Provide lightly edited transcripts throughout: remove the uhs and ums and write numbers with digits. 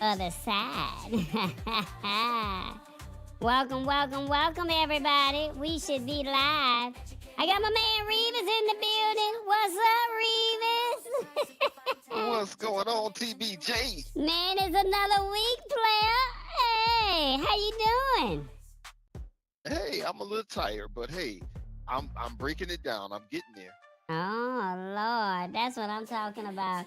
other side. Welcome, welcome, welcome, everybody. We should be live. I got my man Reeves in the building. What's up, Reeves? What's going on, TBJ? Man, it's another week, player. Hey, how you doing? Hey, I'm a little tired, but hey, I'm breaking it down. I'm getting there. Oh, Lord. That's what I'm talking about.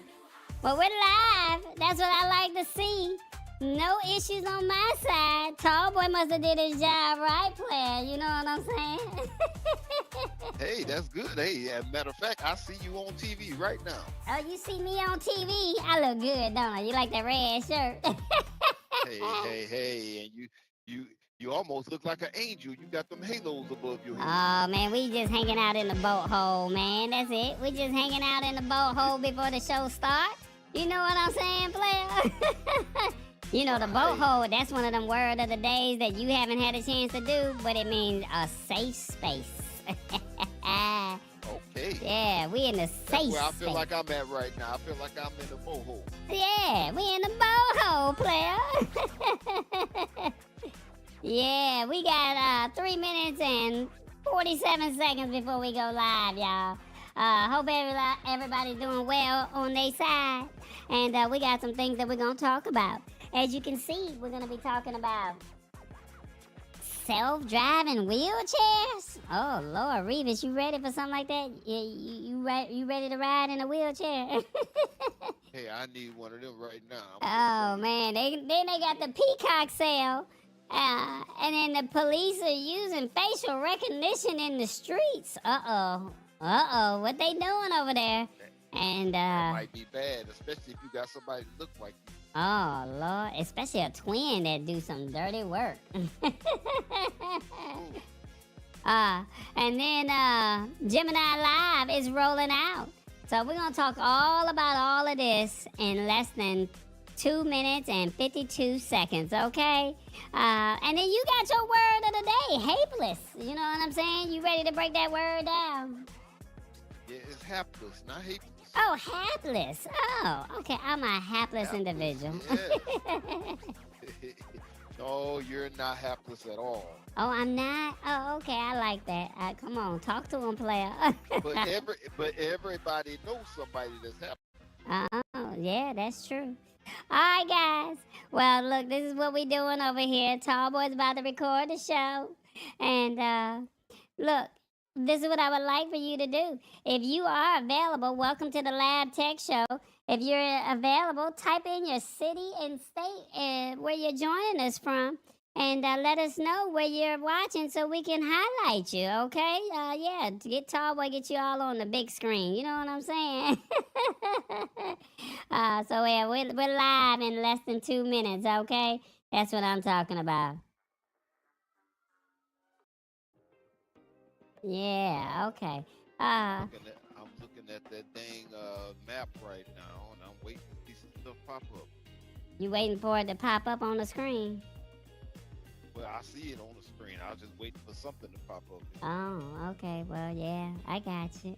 Well, we're live. That's what I like to see. No issues on my side. Tall boy must have did his job right, player. You know what I'm saying? Hey, that's good. Hey, as a matter of fact, I see you on TV right now. Oh, you see me on TV? I look good, don't I? You like that red shirt? Hey, and you almost look like an angel. You got them halos above your head. Oh, man, we just hanging out in the boat hole, man. That's it. We just hanging out in the boat hole before the show starts. You know what I'm saying, player? You know, the boat hole, that's one of them word of the days that you haven't had a chance to do, but it means a safe space. Okay. Yeah, we in the safe That's where I space. feel like I'm at right now. I feel like I'm in the boat hole. Yeah, we in the boat hole, player. Yeah, we got 3 minutes and 47 seconds before we go live, y'all. Hope everybody's doing well on their side. And we got some things that we're going to talk about. As you can see, we're going to be talking about self-driving wheelchairs. Oh, Lord, Reeves, you ready for something like that? You ready to ride in a wheelchair? Hey, I need one of them right now. Oh, man. Then they got the Peacock sale. And then the police are using facial recognition in the streets. Uh-oh, what they doing over there? And That might be bad, especially if you got somebody that look like you. oh Lord, especially a twin that do some dirty work. And then Gemini Live is rolling out. So we're gonna talk all about all of this in less than 2 minutes and 52 seconds, okay? And then you got your word of the day, hapless. You know what I'm saying? You ready to break that word down? Yeah, it's hapless, not hapless. Oh, hapless. Oh, okay. I'm a hapless individual. Yeah. No, you're not hapless at all. Oh, I'm not? Oh, okay. I like that. Come on. Talk to him, player. But everybody knows somebody that's hapless. Oh, yeah, that's true. All right, guys. Well, look, this is what we doing over here. Tall Boy's about to record the show. And look, this is what I would like for you to do. If you are available, welcome to the Lab Tech Show. If you're available, type in your city and state where you're joining us from. And let us know where you're watching so we can highlight you, okay? Yeah, to get Tall Boy, get you all on the big screen. You know what I'm saying? So yeah, we're live in less than 2 minutes, okay? That's what I'm talking about. Yeah, okay. I'm looking at that dang map right now, and I'm waiting to see some stuff pop up. You waiting for it to pop up on the screen? Well, I see it on the screen. I was just waiting for something to pop up. Oh, okay. Well, yeah, I got you.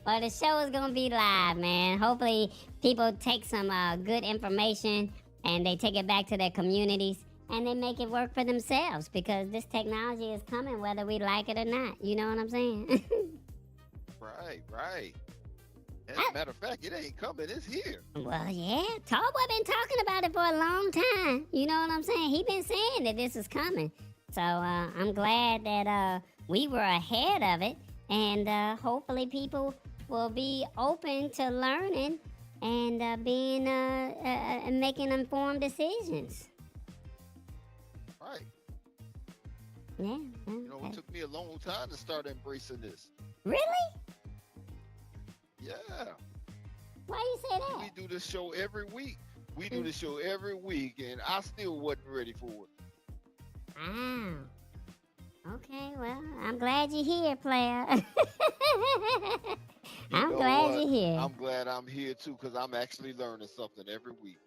Well, the show is going to be live, man. Hopefully, people take some good information and they take it back to their communities and they make it work for themselves because this technology is coming whether we like it or not. You know what I'm saying? Right. As a matter of fact, it ain't coming. It's here. Well, yeah. Tall Boy been talking about it for a long time. You know what I'm saying? He been saying that this is coming. So I'm glad that we were ahead of it. And hopefully people will be open to learning and being making informed decisions. Right. Yeah. You know, it took me a long time to start embracing this. Really? Yeah. Why you say that? We do this show every week. We do this show every week, and I still wasn't ready for it. Wow. Okay, well, I'm glad you're here, player. I'm glad you're here. I'm glad I'm here, too, because I'm actually learning something every week.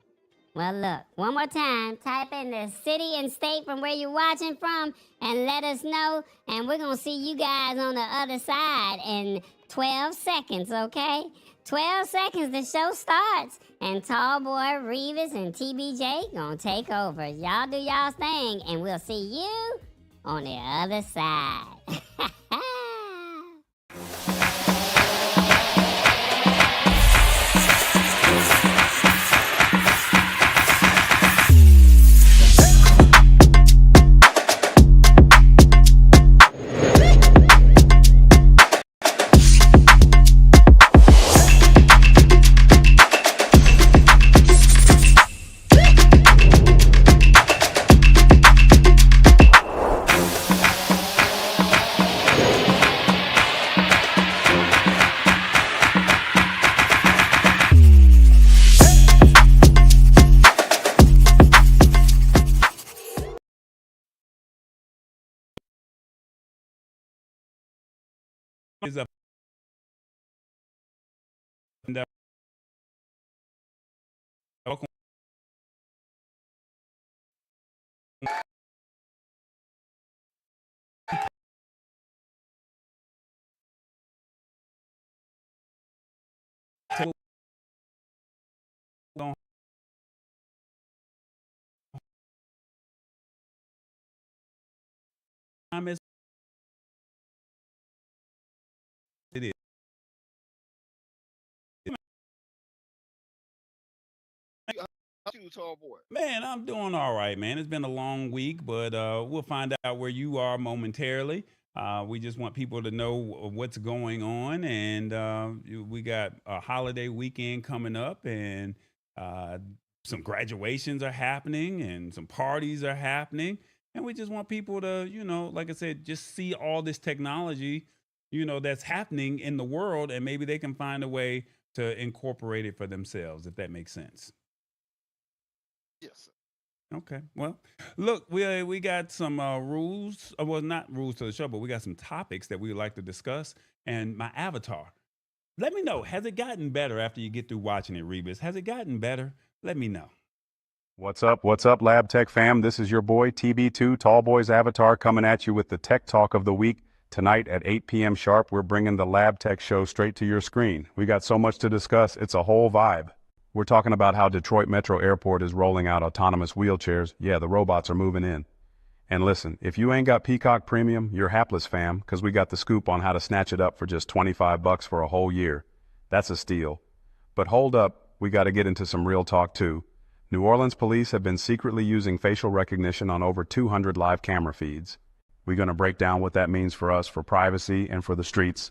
Well, look, one more time, type in the city and state from where you're watching from and let us know, and we're going to see you guys on the other side in 12 seconds, okay? 12 seconds, the show starts. And Tall Boy, Revis, and TBJ gonna take over. Y'all do y'all's thing, and we'll see you on the other side. Is up and down. Welcome. Time is it is. How you, tall boy? Man, I'm doing all right, man. It's been a long week, but we'll find out where you are momentarily. We just want people to know what's going on, and we got a holiday weekend coming up, and uh, some graduations are happening, and some parties are happening, and we just want people to, like I said, just see all this technology, that's happening in the world, and maybe they can find a way to incorporate it for themselves, if that makes sense. Yes, sir. Okay. Well, look, we got some rules. Well, not rules to the show, but we got some topics that we would like to discuss. And my avatar. Let me know. Has it gotten better after you get through watching it, Rebus? Has it gotten better? Let me know. What's up? What's up, Lab Tech fam? This is your boy TB2 Tall Boys Avatar coming at you with the Tech Talk of the Week. Tonight at 8 p.m. sharp, we're bringing the Lab Tech show straight to your screen. We got so much to discuss. It's a whole vibe. We're talking about how Detroit Metro Airport is rolling out autonomous wheelchairs. Yeah, the robots are moving in. And listen, if you ain't got Peacock Premium, you're hapless, fam, because we got the scoop on how to snatch it up for just 25 bucks for a whole year. That's a steal. But hold up, we got to get into some real talk too. New Orleans police have been secretly using facial recognition on over 200 live camera feeds. We're going to break down what that means for us, for privacy, and for the streets.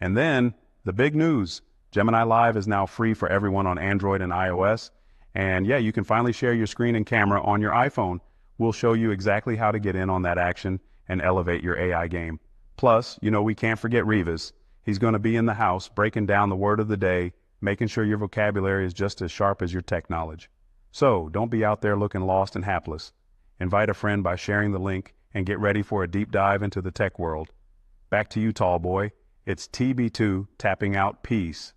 And then, the big news. Gemini Live is now free for everyone on Android and iOS. And yeah, you can finally share your screen and camera on your iPhone. We'll show you exactly how to get in on that action and elevate your AI game. Plus, we can't forget Revis. He's going to be in the house breaking down the word of the day, making sure your vocabulary is just as sharp as your tech knowledge. So, don't be out there looking lost and hapless. Invite a friend by sharing the link and get ready for a deep dive into the tech world. Back to you, tall boy. It's TB2 tapping out peace.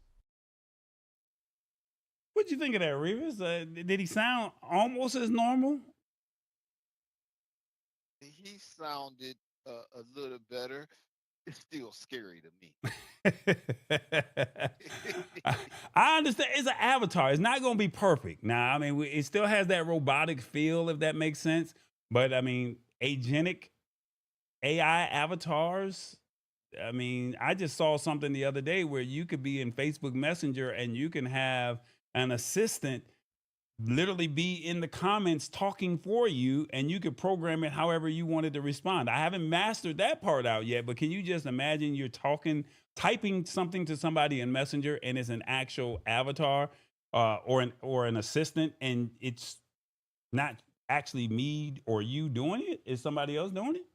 What'd you think of that, Revis? Did he sound almost as normal? He sounded a little better. It's still scary to me. I understand. It's an avatar. It's not going to be perfect. Now, I mean, it still has that robotic feel, if that makes sense. But I mean, agenic AI avatars. I mean, I just saw something the other day where you could be in Facebook Messenger and you can have an assistant literally be in the comments talking for you, and you could program it however you wanted to respond. I haven't mastered that part out yet, but can you just imagine you're typing something to somebody in Messenger, and it's an actual avatar or an assistant, and it's not actually me or you doing it? Is somebody else doing it?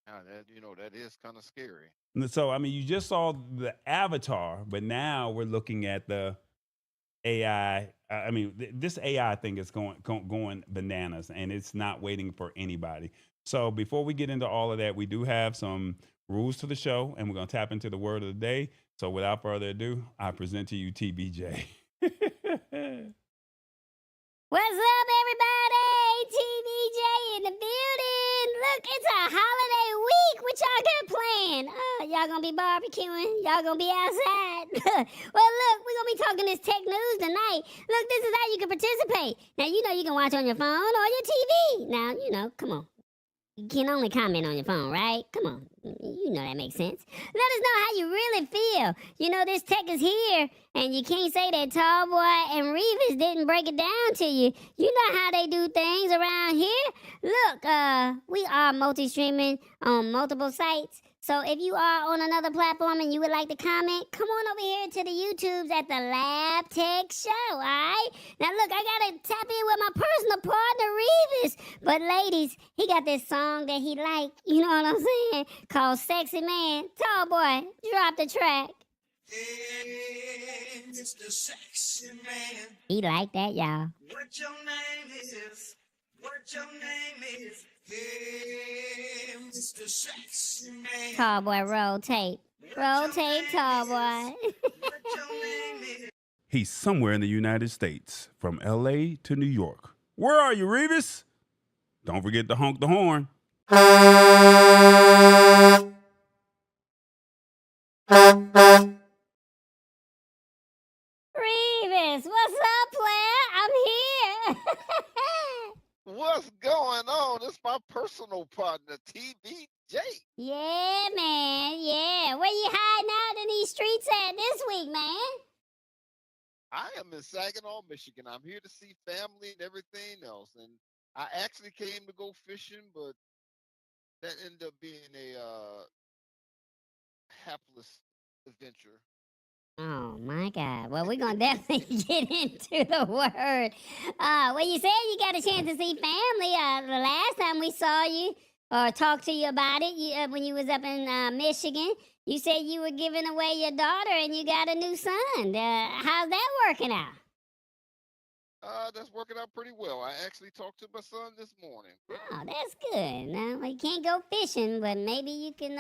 Now that is kind of scary. And so, I mean, you just saw the avatar, but now we're looking at the AI. I mean, this AI thing is going bananas, and it's not waiting for anybody. So, before we get into all of that, we do have some rules to the show, and we're going to tap into the word of the day. So, without further ado, I present to you TBJ. What's up, everybody? TBJ in the building. Look, it's a holiday week. what y'all got planned? Y'all gonna be barbecuing? Y'all gonna be outside? Well, look, we're gonna be talking this tech news tonight. Look, this is how you can participate. Now, you know you can watch on your phone or your TV. Now, come on. You can only comment on your phone, right? Come on. You know that makes sense. Let us know how you really feel. You know, this tech is here, and you can't say that Tallboy and Revis didn't break it down to you. You know how they do things around here. Look, we are multi-streaming on multiple sites. So if you are on another platform and you would like to comment, come on over here to the YouTubes at the Lab Tech Show, all right? Now, look, I got to tap in with my personal partner, Revis. But, ladies, he got this song that he like, you know what I'm saying, called Sexy Man. Tallboy, drop the track. Hey, Mr. Sexy Man. He like that, y'all. What your name is? What your name is? Hey, Mr. Sexy Man. Tallboy, roll tape. Roll tape, Tallboy. What your name is? He's somewhere in the United States, from LA to New York. Where are you, Revis? Don't forget to honk the horn. Revis, what's up, player? I'm here. What's going on? This is my personal partner, TBJ. Yeah, man. Yeah. Where you hiding out in these streets at this week, man? I am in Saginaw, Michigan. I'm here to see family and everything else. And I actually came to go fishing, but that ended up being a hapless adventure. Oh my God. Well, we're gonna definitely get into the word. Well, you said you got a chance to see family. The last time we saw you or talked to you about it, when you was up in Michigan, you said you were giving away your daughter and you got a new son. How's that working out? That's working out pretty well. I actually talked to my son this morning. Oh, that's good. Now you can't go fishing, but maybe you can.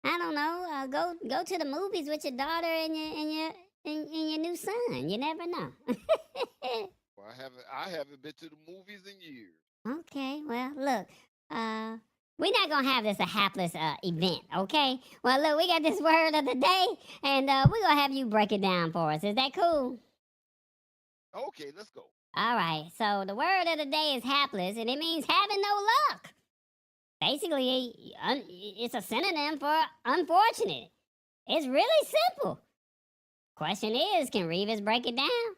I don't know. Go to the movies with your daughter and your new son. You never know. Well, I haven't been to the movies in years. Okay. Well, look. We're not gonna have this a hapless event, okay? Well, look, we got this word of the day, and we're gonna have you break it down for us. Is that cool? Okay, let's go. All right. So the word of the day is hapless, and it means having no luck. Basically, it's a synonym for unfortunate. It's really simple. Question is, can Revis break it down?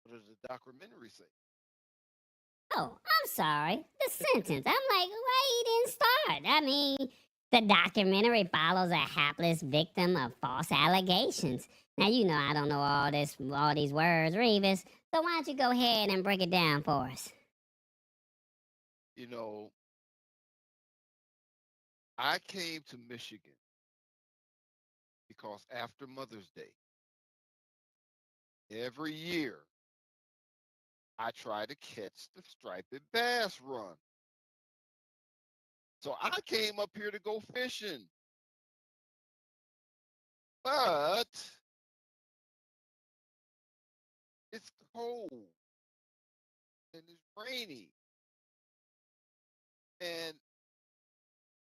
What does the documentary say? Oh, I'm sorry. The sentence. I'm like, why he didn't start? I mean, the documentary follows a hapless victim of false allegations. Now, you know I don't know all these words, Revis. So why don't you go ahead and break it down for us? You know, I came to Michigan because after Mother's Day, every year, I try to catch the striped bass run. So I came up here to go fishing. But it's cold and it's rainy. And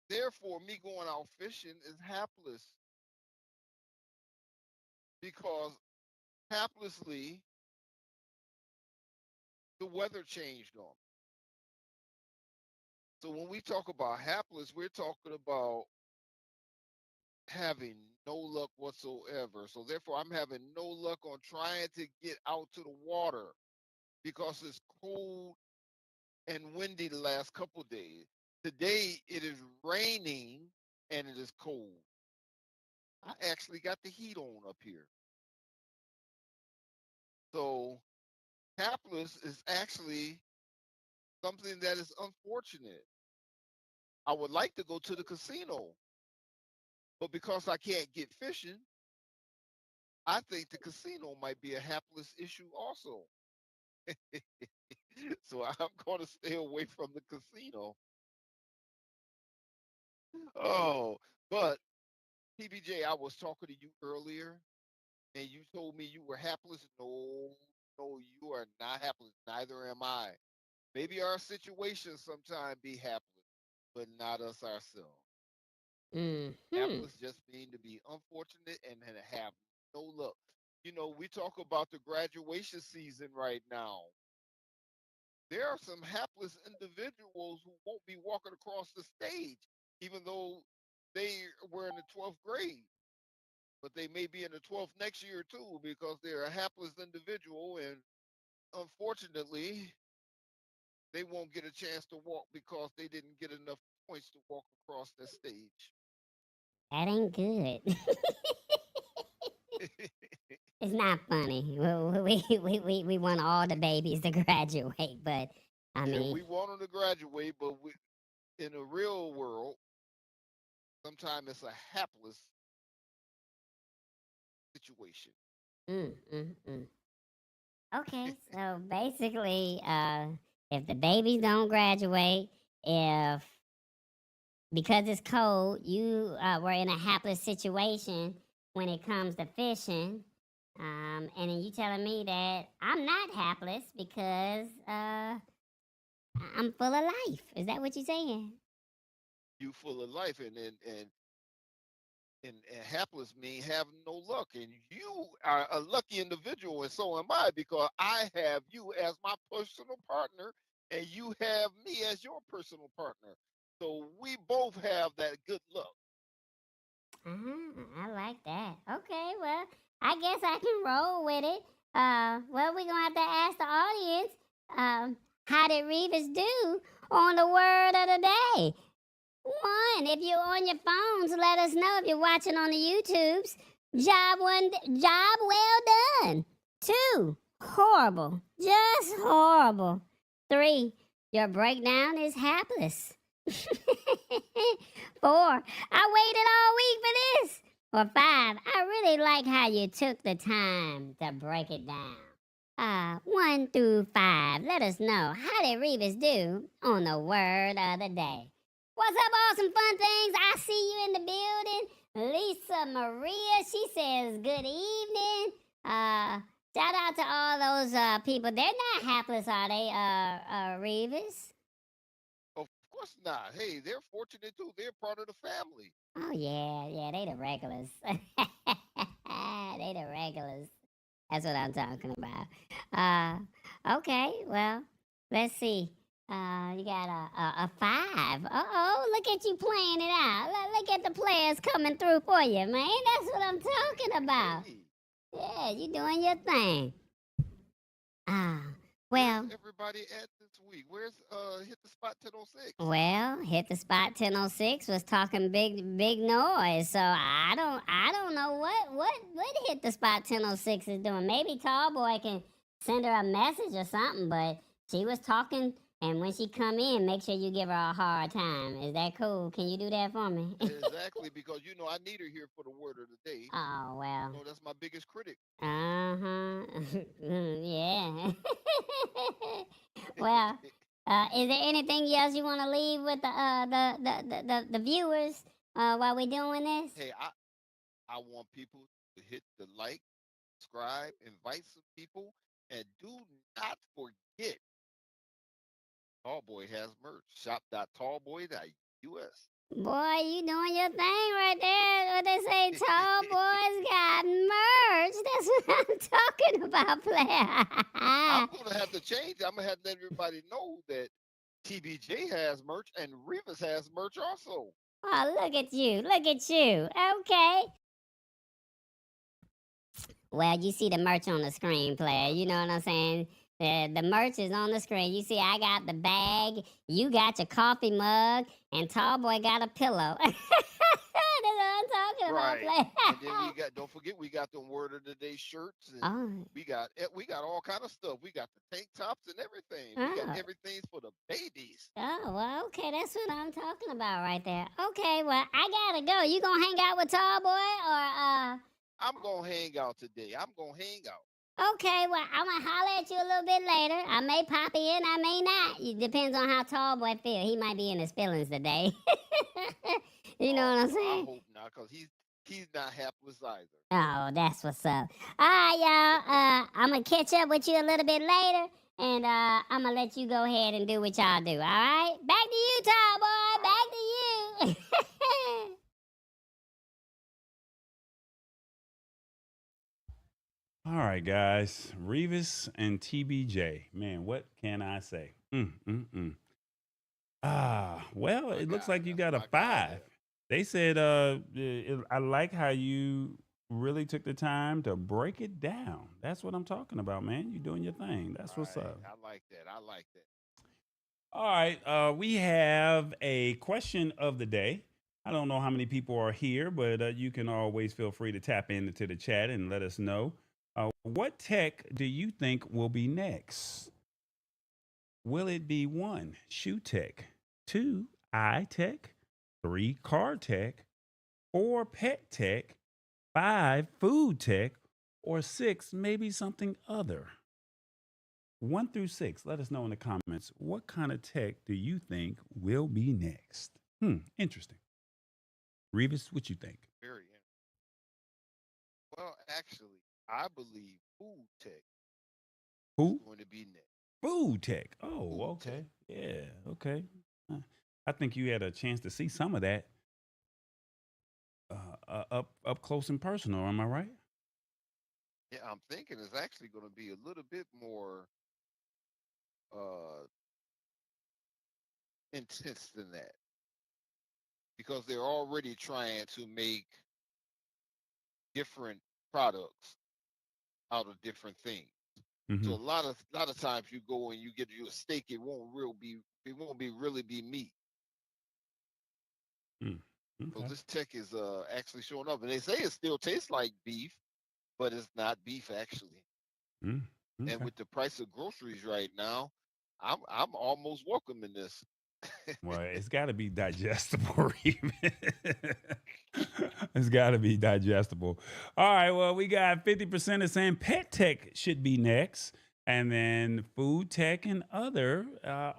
therefore, me going out fishing is hapless because haplessly, the weather changed on me. So when we talk about hapless, we're talking about having no luck whatsoever. So therefore, I'm having no luck on trying to get out to the water because it's cold and windy the last couple days. Today it is raining and it is cold. I actually got the heat on up here. So hapless is actually something that is unfortunate. I would like to go to the casino, but because I can't get fishing, I think the casino might be a hapless issue also. So I'm going to stay away from the casino. Oh, but TBJ, I was talking to you earlier and you told me you were hapless. No, no, you are not hapless. Neither am I. Maybe our situation sometime be hapless, but not us ourselves. Mm-hmm. Hapless just mean to be unfortunate and have no luck. You know, we talk about the graduation season right now. There are some hapless individuals who won't be walking across the stage, even though they were in the 12th grade. But they may be in the 12th next year too because they're a hapless individual, and unfortunately, they won't get a chance to walk because they didn't get enough points to walk across that stage. That ain't good. It's not funny. We want all the babies to graduate, but I Yeah, mean, we want them to graduate, but in the real world, sometimes it's a hapless situation. mm, mm, mm. Okay, so basically, if the babies don't graduate, if because it's cold, you were in a hapless situation when it comes to fishing, and then you telling me that I'm not hapless because I'm full of life. Is that what you're saying? You full of life, and hapless mean have no luck, and you are a lucky individual, and so am I because I have you as my personal partner, and you have me as your personal partner. So we both have that good luck. I like that. Okay, well, I guess I can roll with it. Well, we're gonna have to ask the audience, how did Revis do on the word of the day? One, if you're on your phones, let us know. If you're watching on the YouTubes, job well done. Two, horrible, just horrible. Three, your breakdown is hapless. Four, I waited all week for this. Or five, I really like how you took the time to break it down. 1 through 5, let us know, how did Revis do on the word of the day? What's up, awesome fun things? I see you in the building. Lisa Maria, she says good evening. Shout out to all those people. They're not hapless, are they, Revis? Of course not. Hey, they're fortunate too. They're part of the family. Oh yeah, they the regulars. They the regulars. That's what I'm talking about. Okay, well, let's see. You got a 5. Uh-oh, look at you playing it out. Look at the players coming through for you, man. That's what I'm talking about. Hey, Yeah, you doing your thing. Ah, where's well, everybody at this week? Where's hit the spot 1006? well, hit the spot 1006 was talking big noise. So I don't know what hit the spot 1006 is doing. Maybe Tall Boy can send her a message or something, but she was talking, and when she come in, make sure you give her a hard time. Is that cool? Can you do that for me? Exactly, because you know I need her here for the word of the day. Oh well. You know that's my biggest critic. Uh-huh. Yeah. Well, is there anything else you want to leave with the viewers while we're doing this? Hey, I want people to hit the like, subscribe, invite some people, and do not forget Tallboy has merch. Shop.tallboy.us. Boy, you doing your thing right there. What they say, tall boys got merch. That's what I'm talking about, I'm player. gonna have to change. I'm gonna have to let everybody know that TBJ has merch and Rivas has merch also. Oh, look at you. Look at you. Okay. Well, you see the merch on the screen, player. You know what I'm saying? The merch is on the screen. You see, I got the bag, you got your coffee mug, and Tall Boy got a pillow. That's what I'm talking about, Right. player. And then we got don't forget we got the word of the day shirts and Oh, we got all kind of stuff. We got the tank tops and everything. We got oh, everything for the babies. oh, well, okay, that's what I'm talking about right there. Okay, well, I gotta go. You gonna hang out with Tall Boy or I'm gonna hang out today. I'm gonna hang out. Okay, well, I'm gonna holler at you a little bit later. I may pop in, I may not. It depends on how Tall Boy feel. He might be in his feelings today. You know Oh what I'm no, I saying? hope not, cause he's not hapless either. Oh, that's what's up. All right, y'all. I'm gonna catch up with you a little bit later, and I'm gonna let you go ahead and do what y'all do. All right, back to you, Tall Boy. Back to you. All right, guys. Revis and TBJ. Man, what can I say? Well, My it looks guy. like you That's got a my guy 5. there. They said, I like how you really took the time to break it down. That's what I'm talking about, man. You doing your thing. That's what's Right. up. I like that. I like that. All right, we have a question of the day. I don't know how many people are here, but you can always feel free to tap into the chat and let us know. What tech do you think will be next? Will it be 1, shoe tech, 2, eye tech, 3, car tech, 4, pet tech, 5, food tech, or 6, maybe something other? 1 through 6, let us know in the comments. What kind of tech do you think will be next? Interesting. Revis, what you think? Very interesting. Well, actually, I believe food tech is Who? going to be next. Food tech. Oh, Food tech. okay. Yeah, okay. Uh, I think you had a chance to see some of that up close and personal. Am I right? Yeah, I'm thinking it's actually going to be a little bit more uh, intense than that because they're already trying to make different products out of different things. So Mm-hmm. a lot of times you go and you get you a steak, it won't be really be meat. Mm. So Okay. this tech is actually showing up, and they say it still tastes like beef, but it's not beef actually. Mm. And Okay. with the price of groceries right now, I'm almost welcoming this. Well, it's got to be digestible, Revis. It's got to be digestible. All right. Well, we got 50% is saying pet tech should be next. And then food tech and other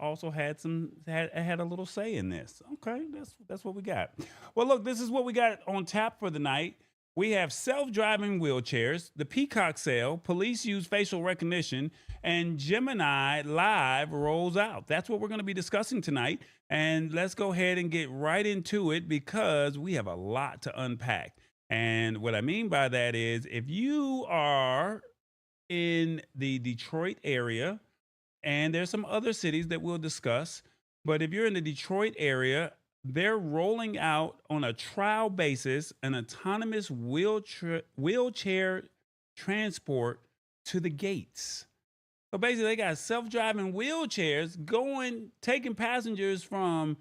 also had a little say in this. Okay, that's what we got. Well, look, this is what we got on tap for the night. We have self-driving wheelchairs, the Peacock sale, police use facial recognition, and Gemini Live rolls out. That's what we're going to be discussing tonight. And let's go ahead and get right into it because we have a lot to unpack. And what I mean by that is if you are in the Detroit area, and there's some other cities that we'll discuss. But if you're in the Detroit area, they're rolling out on a trial basis an autonomous wheelchair transport to the gates. So basically, they got self-driving wheelchairs taking passengers from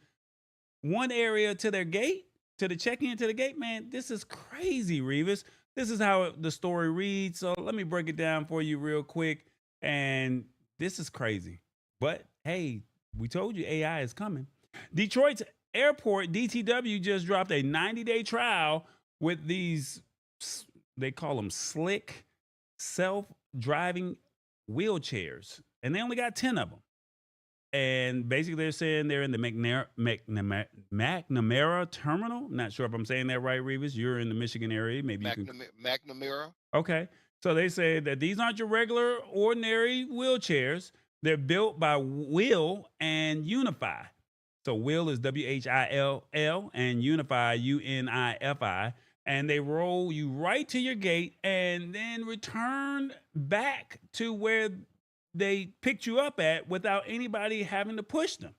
one area to their gate, to the check-in to the gate. Man, this is crazy, Revis. This is how the story reads. So let me break it down for you real quick. And this is crazy. But hey, we told you AI is coming. Detroit's airport, DTW, just dropped a 90-day trial with these, they call them slick self-driving wheelchairs. And they only got 10 of them. And basically, they're saying they're in the McNamara terminal. Not sure if I'm saying that right, Revis. You're in the Michigan area. Maybe you can. McNamara. Okay. So they say that these aren't your regular, ordinary wheelchairs. They're built by Will and Unify. So Will is WHILL and Unify, UNIFI. And they roll you right to your gate and then return back to where they picked you up at without anybody having to push them.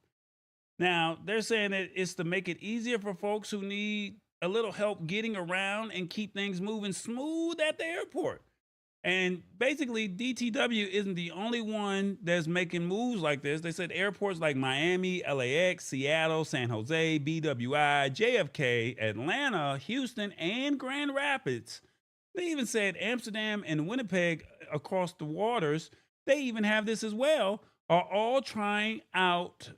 Now, they're saying that it's to make it easier for folks who need a little help getting around and keep things moving smooth at the airport. And basically, DTW isn't the only one that's making moves like this. They said airports like Miami, LAX, Seattle, San Jose, BWI, JFK, Atlanta, Houston, and Grand Rapids. They even said Amsterdam and Winnipeg across the waters, they even have this as well, are all trying out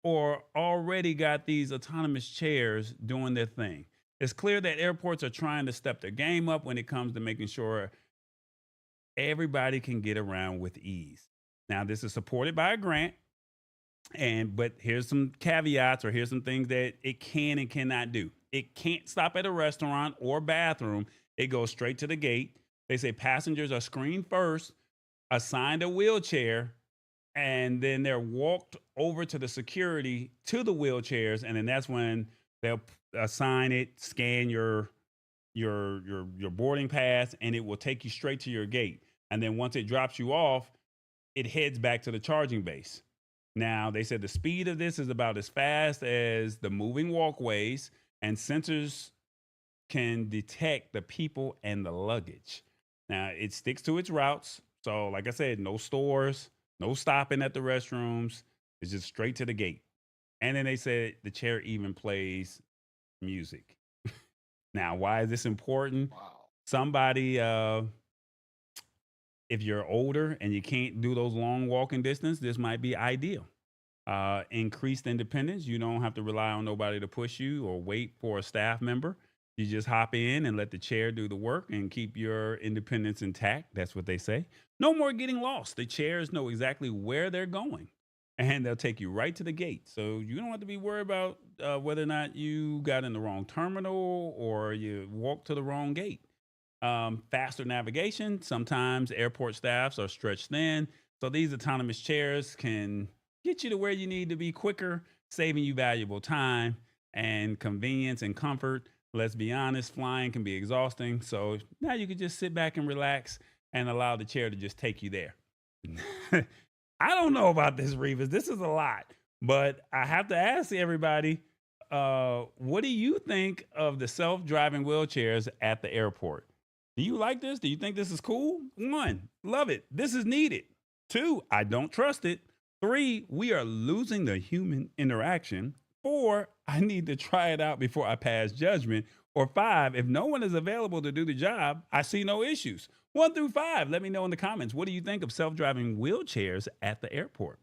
or already got these autonomous chairs doing their thing. It's clear that airports are trying to step their game up when it comes to making sure everybody can get around with ease. Now, this is supported by a grant, but here's some caveats or here's some things that it can and cannot do. It can't stop at a restaurant or bathroom. It goes straight to the gate. They say passengers are screened first, assigned a wheelchair, and then they're walked over to the security to the wheelchairs, and then that's when they'll assign it, scan your boarding pass, and it will take you straight to your gate. And then once it drops you off, it heads back to the charging base. Now, they said the speed of this is about as fast as the moving walkways, and sensors can detect the people and the luggage. Now, it sticks to its routes. So, like I said, no stores, no stopping at the restrooms. It's just straight to the gate. And then they said the chair even plays music. Now, why is this important? Wow. Somebody, if you're older and you can't do those long walking distance, this might be ideal. Increased independence. You don't have to rely on nobody to push you or wait for a staff member. You just hop in and let the chair do the work and keep your independence intact. That's what they say. No more getting lost. The chairs know exactly where they're going, and they'll take you right to the gate. So you don't have to be worried about whether or not you got in the wrong terminal or you walked to the wrong gate. Faster navigation. Sometimes airport staffs are stretched thin. So these autonomous chairs can get you to where you need to be quicker, saving you valuable time and convenience and comfort. Let's be honest, flying can be exhausting. So now you can just sit back and relax and allow the chair to just take you there. I don't know about this, Revis. This is a lot. But I have to ask everybody, what do you think of the self-driving wheelchairs at the airport? Do you like this? Do you think this is cool? 1, love it. This is needed. 2, I don't trust it. 3, we are losing the human interaction. 4, I need to try it out before I pass judgment. Or 5, if no one is available to do the job, I see no issues. 1 through 5, let me know in the comments. What do you think of self-driving wheelchairs at the airport?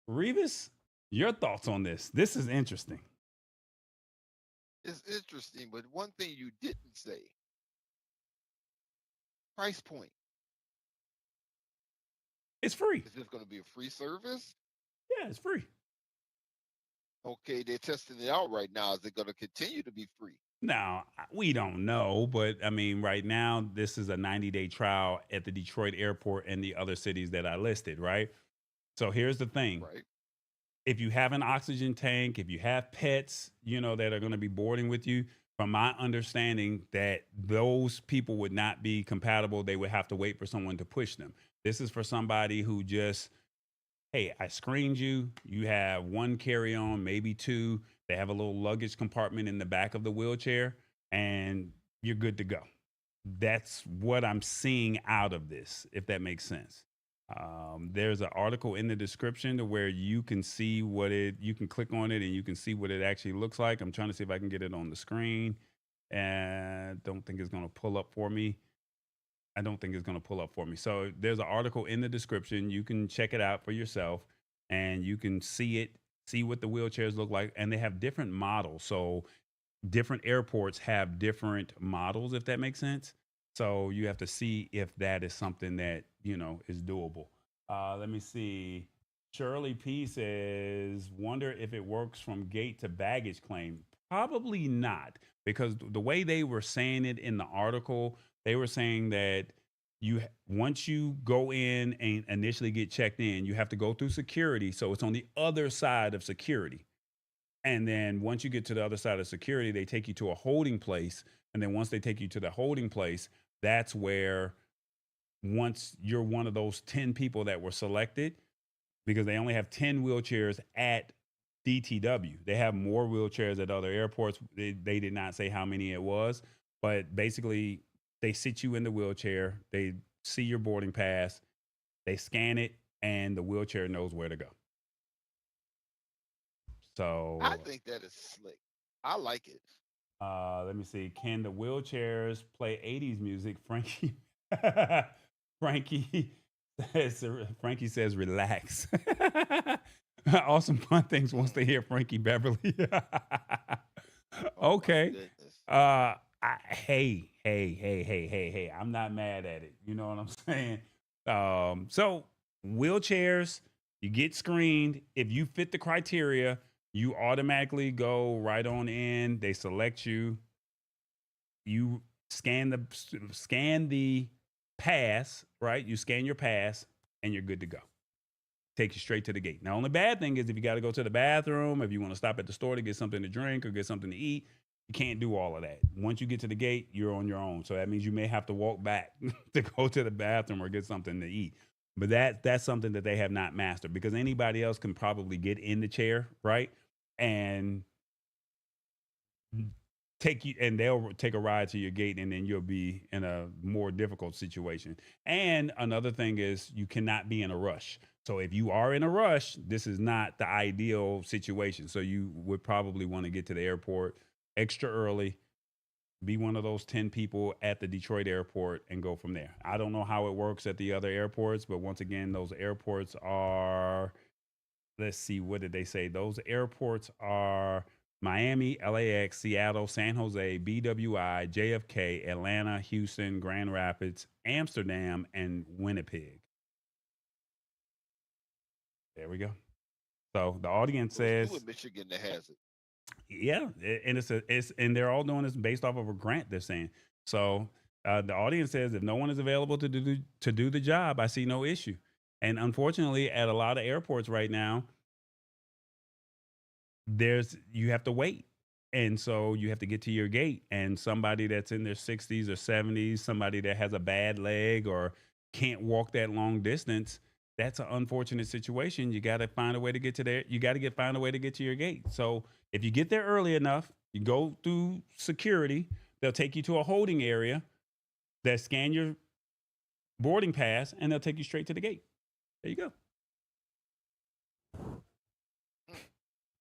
Revis, your thoughts on this? This is interesting. It's interesting, but one thing you didn't say, price point. It's free. Is this going to be a free service? Yeah, it's free. Okay, they're testing it out right now. Is it going to continue to be free? Now, we don't know, but I mean, right now, this is a 90-day trial at the Detroit airport and the other cities that I listed, right? So here's the thing. Right. If you have an oxygen tank, if you have pets, that are going to be boarding with you, from my understanding, that those people would not be compatible. They would have to wait for someone to push them. This is for somebody who just, hey, I screened you. You have 1 carry-on, maybe 2. They have a little luggage compartment in the back of the wheelchair, and you're good to go. That's what I'm seeing out of this, if that makes sense. There's an article in the description to where you can see you can click on it and you can see what it actually looks like. I'm trying to see if I can get it on the screen, and don't think it's going to pull up for me. So there's an article in the description. You can check it out for yourself and you can see what the wheelchairs look like. And they have different models. So different airports have different models, if that makes sense. So you have to see if that is something that, is doable. Let me see. Shirley P says, wonder if it works from gate to baggage claim. Probably not, because the way they were saying it in the article, they were saying that once you go in and initially get checked in, you have to go through security. So it's on the other side of security. And then once you get to the other side of security, they take you to a holding place. And then once they take you to the holding place, that's where, once you're one of those 10 people that were selected, because they only have 10 wheelchairs at DTW. They have more wheelchairs at other airports. They did not say how many it was, but basically they sit you in the wheelchair. They see your boarding pass. They scan it, and the wheelchair knows where to go. So I think that is slick. I like it. let me see. Can the wheelchairs play 80s music? Frankie says relax. Awesome Fun Things wants to hear Frankie Beverly. Oh my Okay. goodness. Hey. I'm not mad at it. You know what I'm saying? So wheelchairs, you get screened. If you fit the criteria, you automatically go right on in. They select you. You scan the pass, right? You scan your pass and you're good to go. take you straight to the gate. Now, only bad thing is if you got to go to the bathroom, if you want to stop at the store to get something to drink or get something to eat, you can't do all of that. Once you get to the gate, you're on your own. So that means you may have to walk back to go to the bathroom or get something to eat. But that's something that they have not mastered, because anybody else can probably get in the chair, right? And they'll take a ride to your gate, and then you'll be in a more difficult situation. And another thing is you cannot be in a rush. So if you are in a rush, this is not the ideal situation. So you would probably want to get to the airport extra early, be one of those 10 people at the Detroit airport, and go from there. I don't know how it works at the other airports, but once again, those airports are, let's see, what did they say? Those airports are Miami, LAX, Seattle, San Jose, BWI, JFK, Atlanta, Houston, Grand Rapids, Amsterdam, and Winnipeg. There we go. So the audience says, Two in Michigan that has it. yeah, and and they're all doing this based off of a grant, they're saying. So the audience says, if no one is available to do the job, I see no issue. And unfortunately, at a lot of airports right now, you have to wait. And so you have to get to your gate, and somebody that's in their 60s or 70s, somebody that has a bad leg or can't walk that long distance, that's an unfortunate situation. You got to find a way to get to there. You got to find a way to get to your gate. So if you get there early enough, you go through security, they'll take you to a holding area that scan your boarding pass, and they'll take you straight to the gate. There you go.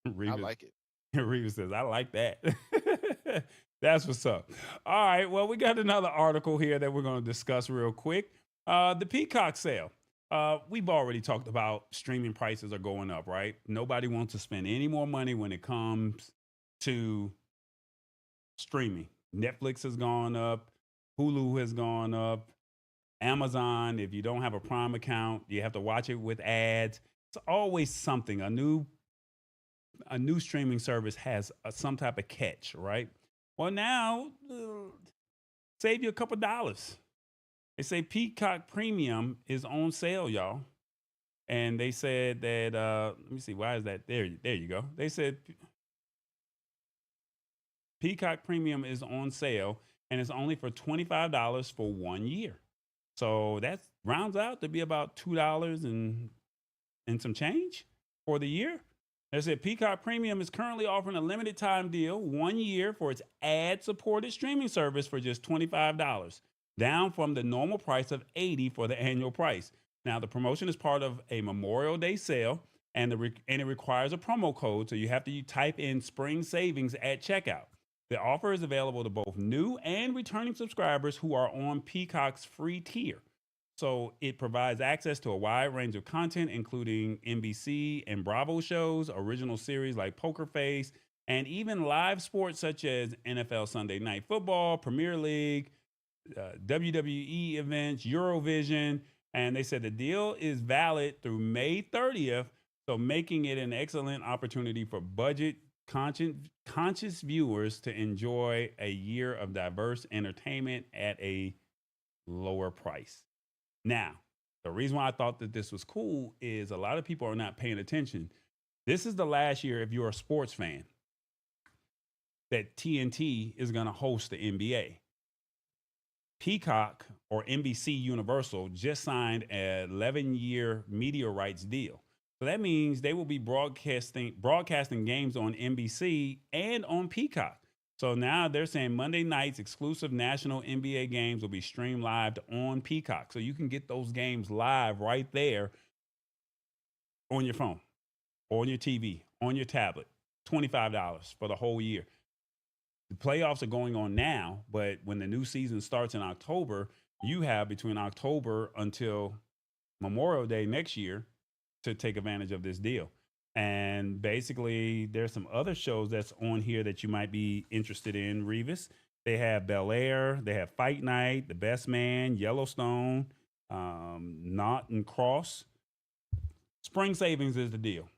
I like it. Reeves says, I like that. That's what's up. All right. Well, we got another article here that we're going to discuss real quick. The Peacock sale. We've already talked about streaming prices are going up, right? Nobody wants to spend any more money when it comes to streaming. Netflix has gone up. Hulu has gone up. Amazon, if you don't have a Prime account, you have to watch it with ads. It's always something. A new streaming service has some type of catch, right? Well, now save you a couple dollars. They say Peacock Premium is on sale, y'all. And they said that, let me see, why is that? There you go. They said Peacock Premium is on sale, and it's only for $25 for 1 year. So that rounds out to be about $2 and some change for the year. They said Peacock Premium is currently offering a limited time deal, 1 year, for its ad-supported streaming service for just $25, down from the normal price of $80 for the annual price. Now, the promotion is part of a Memorial Day sale, and it requires a promo code, so you have to type in Spring Savings at checkout. The offer is available to both new and returning subscribers who are on Peacock's free tier. So it provides access to a wide range of content, including NBC and Bravo shows, original series like Poker Face, and even live sports such as NFL Sunday Night Football, Premier League, WWE events, Eurovision. And they said the deal is valid through May 30th, so making it an excellent opportunity for budget conscious viewers to enjoy a year of diverse entertainment at a lower price. Now, the reason why I thought that this was cool is a lot of people are not paying attention. This is the last year, if you're a sports fan, that TNT is going to host the NBA. Peacock, or NBC Universal, just signed an 11-year media rights deal. So that means they will be broadcasting games on NBC and on Peacock. So now they're saying Monday night's exclusive national NBA games will be streamed live on Peacock. So you can get those games live right there on your phone, on your TV, on your tablet. $25 for the whole year. The playoffs are going on now, but when the new season starts in October, you have between October until Memorial Day next year to take advantage of this deal. And basically, there's some other shows that's on here that you might be interested in, Revis. They have Bel Air, they have Fight Night, The Best Man, Yellowstone, Knot and Cross. Spring Savings is the deal.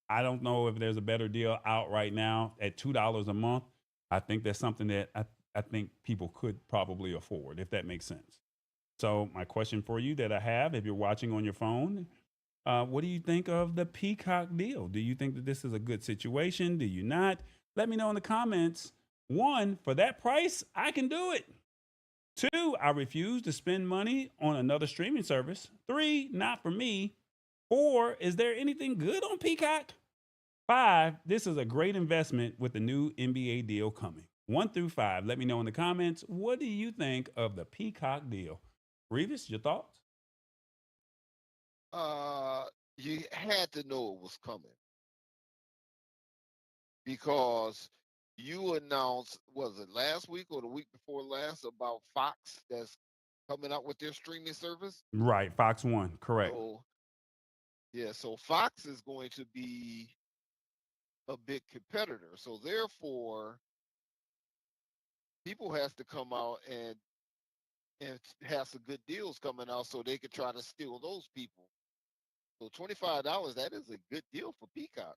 I don't know if there's a better deal out right now at $2 a month. I think that's something that I think people could probably afford, if that makes sense. So my question for you that I have, if you're watching on your phone, What do you think of the Peacock deal? Do you think that this is a good situation? Do you not? Let me know in the comments. One, for that price, I can do it. Two, I refuse to spend money on another streaming service. Three, not for me. Four, is there anything good on Peacock? Five, this is a great investment with the new NBA deal coming. 1 through 5, let me know in the comments. What do you think of the Peacock deal? Revis, your thoughts? You had to know it was coming because you announced, was it last week or the week before last, about Fox that's coming out with their streaming service? Right, Fox One, correct. So yeah, so Fox is going to be a big competitor. So therefore, people has to come out and have some good deals coming out so they could try to steal those people. So $25, that is a good deal for Peacock.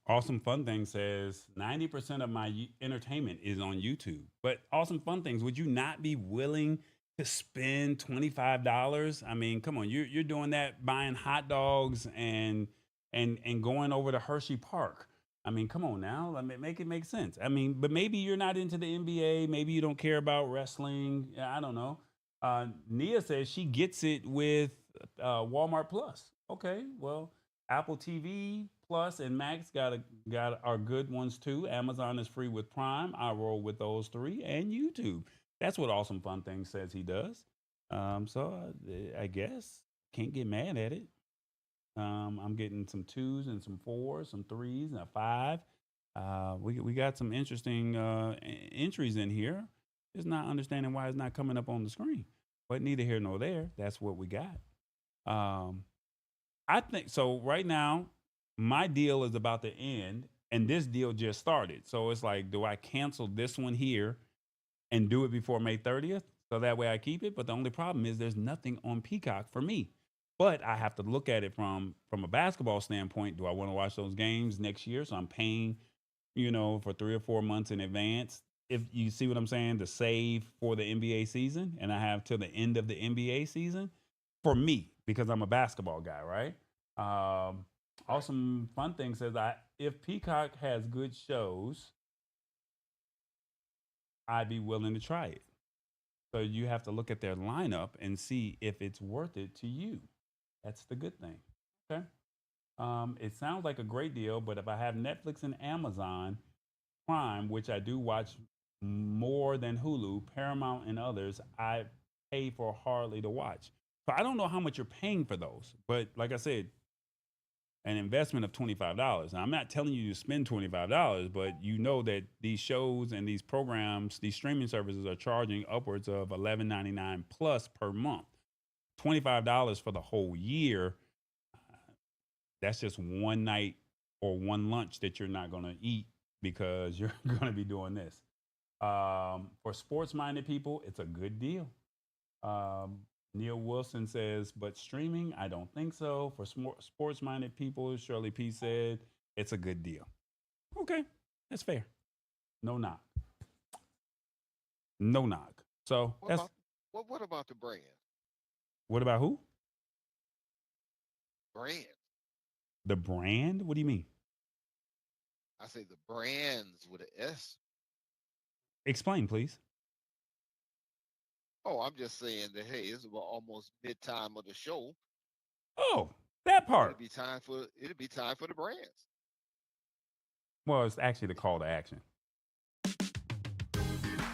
Awesome Fun Thing says 90% of my entertainment is on YouTube. But Awesome Fun Things, would you not be willing to spend $25? I mean, come on, you're doing that buying hot dogs and going over to Hershey Park. I mean, come on now, make it make sense. I mean, but maybe you're not into the NBA, maybe you don't care about wrestling. I don't know. Nia says she gets it with Walmart Plus. Okay, well, Apple TV Plus and Max got our good ones too. Amazon is free with Prime. I roll with those three, and YouTube. That's what Awesome Fun Thing says he does. I guess can't get mad at it. I'm getting some twos and some fours, some threes and a five. We got some interesting entries in here. Just not understanding why it's not coming up on the screen. But neither here nor there. That's what we got. I think so. Right now, my deal is about to end, and this deal just started. So it's like, do I cancel this one here and do it before May 30th? So that way I keep it. But the only problem is there's nothing on Peacock for me. But I have to look at it from a basketball standpoint. Do I want to watch those games next year? So I'm paying, for 3 or 4 months in advance. If you see what I'm saying, to save for the NBA season, and I have till the end of the NBA season for me because I'm a basketball guy, right? Awesome Fun Thing says, if Peacock has good shows, I'd be willing to try it. So you have to look at their lineup and see if it's worth it to you. That's the good thing. Okay. It sounds like a great deal, but if I have Netflix and Amazon Prime, which I do watch more than Hulu, Paramount, and others, I pay for hardly to watch. So I don't know how much you're paying for those, but like I said, an investment of $25. Now, I'm not telling you to spend $25, but you know that these shows and these programs, these streaming services are charging upwards of $11.99 plus per month. $25 for the whole year. That's just one night or one lunch that you're not going to eat because you're going to be doing this. For sports-minded people, it's a good deal. Neil Wilson says, but streaming, I don't think so. For sports-minded people, Shirley P said, it's a good deal. Okay, that's fair. No knock. No knock. So What about the brand? What about who? Brand. The brand? What do you mean? I say the brands with an S. Explain, please. Oh, I'm just saying that hey, it's about almost mid-time of the show. Oh, that part. It'll be time for the brands. Well, it's actually the call to action.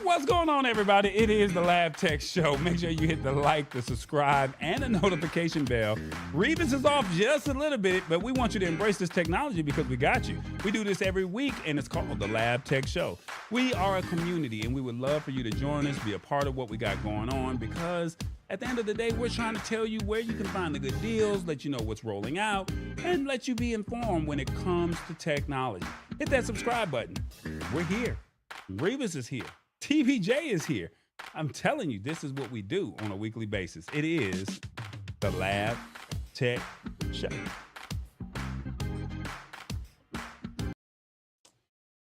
What's going on, everybody? It is the Lab Tech Show. Make sure you hit the like, the subscribe, and the notification bell. Revis is off just a little bit, but we want you to embrace this technology because we got you. We do this every week, and it's called the Lab Tech Show. We are a community, and we would love for you to join us, be a part of what we got going on, because at the end of the day, we're trying to tell you where you can find the good deals, let you know what's rolling out, and let you be informed when it comes to technology. Hit that subscribe button. We're here. Revis is here. TBJ is here. I'm telling you, this is what we do on a weekly basis. It is the Lab Tech Show.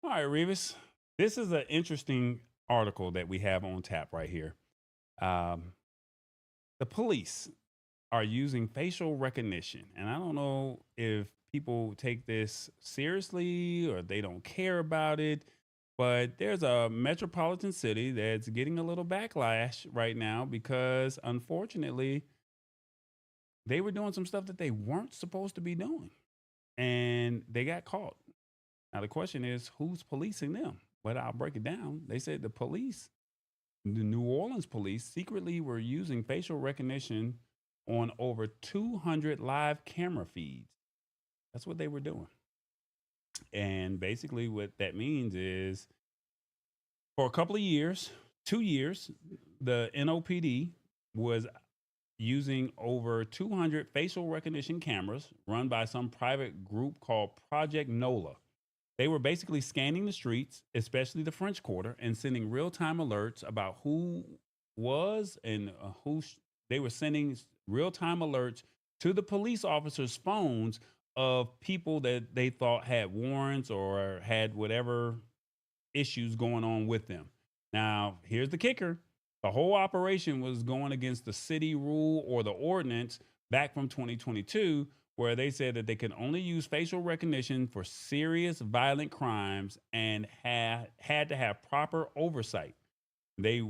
All right, Revis. This is an interesting article that we have on tap right here. The police are using facial recognition. And I don't know if people take this seriously or they don't care about it, but there's a metropolitan city that's getting a little backlash right now because unfortunately they were doing some stuff that they weren't supposed to be doing and they got caught. Now, the question is, who's policing them? But I'll break it down. They said the police, the New Orleans police, secretly were using facial recognition on over 200 live camera feeds. That's what they were doing. And basically, what that means is for a couple of years, 2 years, the NOPD was using over 200 facial recognition cameras run by some private group called Project NOLA. They were basically scanning the streets, especially the French Quarter, and sending real time alerts about who was and they were sending real time alerts to the police officers' phones of people that they thought had warrants or had whatever issues going on with them. Now, here's the kicker: the whole operation was going against the city rule or the ordinance back from 2022, where they said that they can only use facial recognition for serious violent crimes and had to have proper oversight. They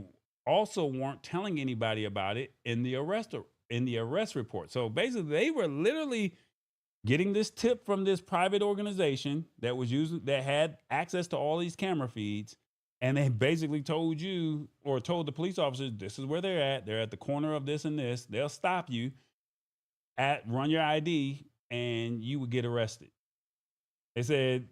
also weren't telling anybody about it in the arrest report. So basically, they were literally getting this tip from this private organization that had access to all these camera feeds, and they basically told you or told the police officers, this is where they're at. They're at the corner of this and this. They'll stop you run your ID, and you would get arrested. They said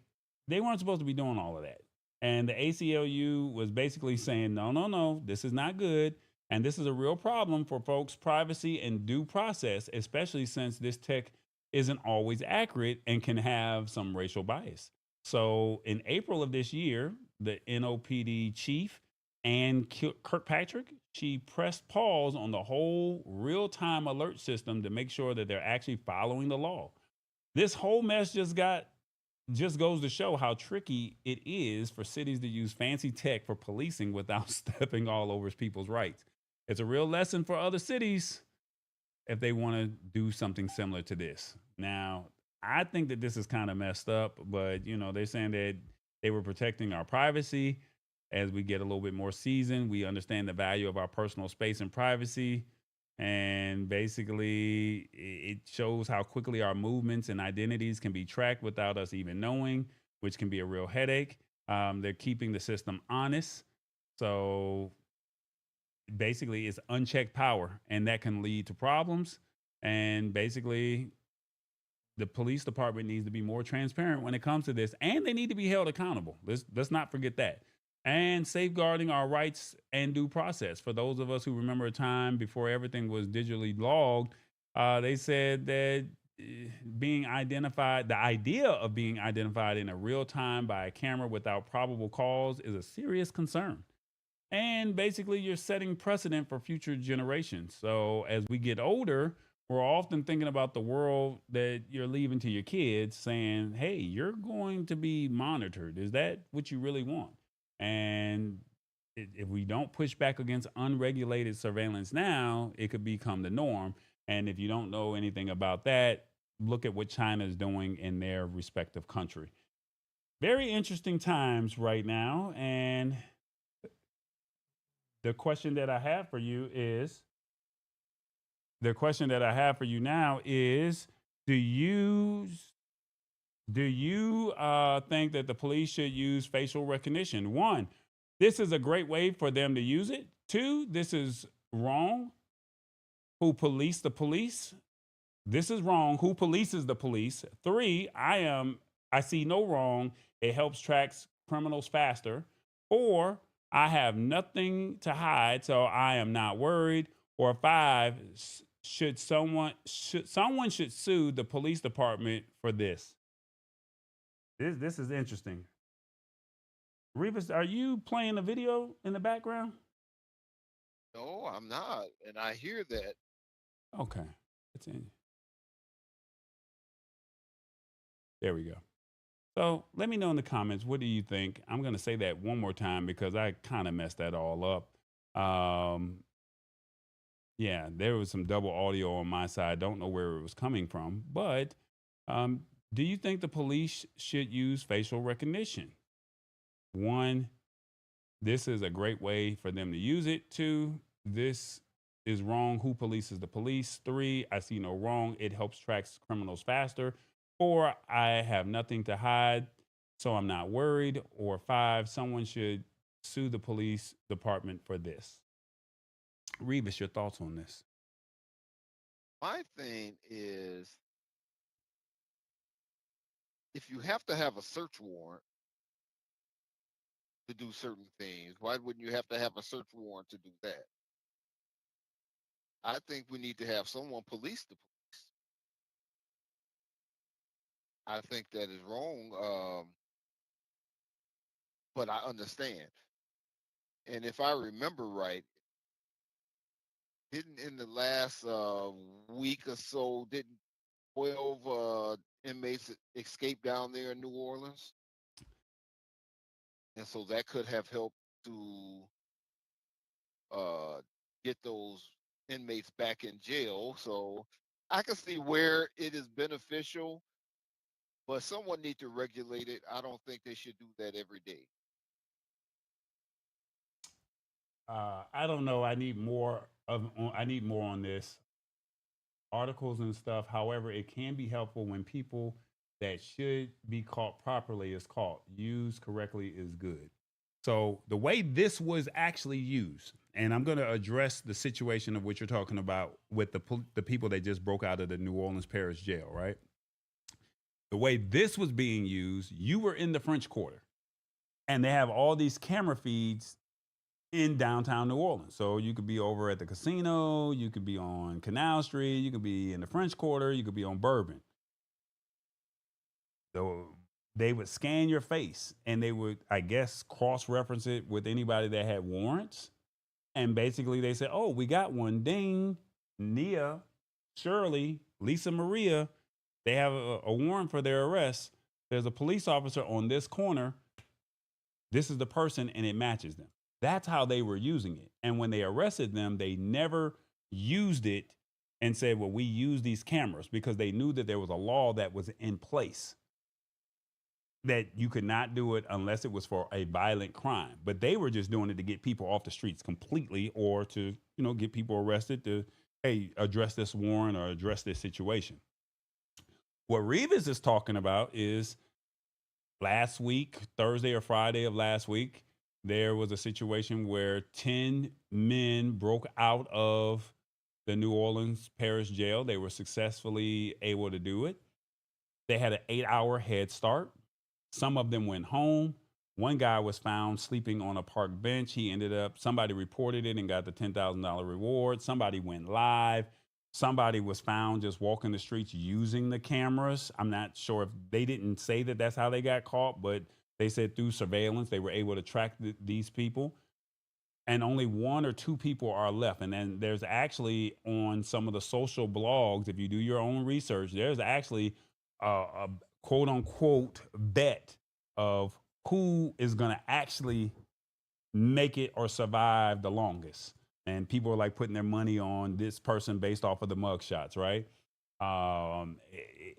they weren't supposed to be doing all of that. And the ACLU was basically saying, no, no, no, this is not good. And this is a real problem for folks' privacy and due process, especially since this tech isn't always accurate and can have some racial bias. So in April of this year, the NOPD chief, Ann Kirkpatrick, she pressed pause on the whole real-time alert system to make sure that they're actually following the law. This whole mess just goes to show how tricky it is for cities to use fancy tech for policing without stepping all over people's rights. It's a real lesson for other cities if they want to do something similar to this. Now, I think that this is kind of messed up, but they're saying that they were protecting our privacy. As we get a little bit more seasoned, we understand the value of our personal space and privacy. And basically, it shows how quickly our movements and identities can be tracked without us even knowing, which can be a real headache. They're keeping the system honest. So basically, it's unchecked power, and that can lead to problems. And basically, the police department needs to be more transparent when it comes to this, and they need to be held accountable. Let's not forget that. And safeguarding our rights and due process. For those of us who remember a time before everything was digitally logged, they said that being identified, the idea of being identified in a real time by a camera without probable cause is a serious concern. And basically, you're setting precedent for future generations. So as we get older, we're often thinking about the world that you're leaving to your kids, saying, hey, you're going to be monitored. Is that what you really want? And if we don't push back against unregulated surveillance now, it could become the norm. And if you don't know anything about that, look at what China is doing in their respective country. Very interesting times right now. And the question that I have for you now is, do you think that the police should use facial recognition? 1, this is a great way for them to use it. 2, this is wrong. Who police the police? This is wrong. Who polices the police? 3, I see no wrong. It helps track criminals faster. 4, I have nothing to hide, so I am not worried. Or 5, someone should sue the police department for this. This is interesting. Revis, are you playing a video in the background? No, I'm not, and I hear that. Okay. It's in. There we go. So let me know in the comments, what do you think? I'm going to say that one more time because I kind of messed that all up. Yeah, there was some double audio on my side. Don't know where it was coming from, but um, do you think the police should use facial recognition? One, this is a great way for them to use it. Two, this is wrong. Who polices the police? Three, I see no wrong. It helps track criminals faster. Four, I have nothing to hide, so I'm not worried. Or five, someone should sue the police department for this. Revis, your thoughts on this? My thing is, if you have to have a search warrant to do certain things, why wouldn't you have to have a search warrant to do that? I think we need to have someone police the police. I think that is wrong, but I understand. And if I remember right, didn't in the last week or so, didn't 12 inmates escape down there in New Orleans? And so that could have helped to uh, get those inmates back in jail. So I can see where it is beneficial, but someone need to regulate it. I don't think they should do that every day. I don't know. I need more on this articles and stuff. However, it can be helpful when people that should be caught properly is caught. Used correctly is good. So the way this was actually used, and I'm going to address the situation of what you're talking about with the people that just broke out of the New Orleans Parish Jail, right? The way this was being used, you were in the French Quarter, and they have all these camera feeds in downtown New Orleans. So you could be over at the casino, you could be on Canal Street, you could be in the French Quarter, you could be on Bourbon. So they would scan your face and they would, I guess, cross reference it with anybody that had warrants. And basically they said, oh, we got one. Ding, Nia, Shirley, Lisa Maria, they have a warrant for their arrest. There's a police officer on this corner. This is the person, and it matches them. That's how they were using it. And when they arrested them, they never used it and said, well, we use these cameras, because they knew that there was a law that was in place that you could not do it unless it was for a violent crime. But they were just doing it to get people off the streets completely, or to, get people arrested to, hey, address this warrant or address this situation. What Revis is talking about is last week, Thursday or Friday of last week, there was a situation where 10 men broke out of the New Orleans Parish Jail. They were successfully able to do it. They had an 8-hour head start. Some of them went home. One guy was found sleeping on a park bench. Somebody reported it and got the $10,000 reward. Somebody went live. Somebody was found just walking the streets using the cameras. I'm not sure if they didn't say that that's how they got caught, but they said through surveillance, they were able to track these people. And only one or two people are left. And then there's actually, on some of the social blogs, if you do your own research, there's actually a quote unquote bet of who is going to actually make it or survive the longest. And people are like putting their money on this person based off of the mug shots, right?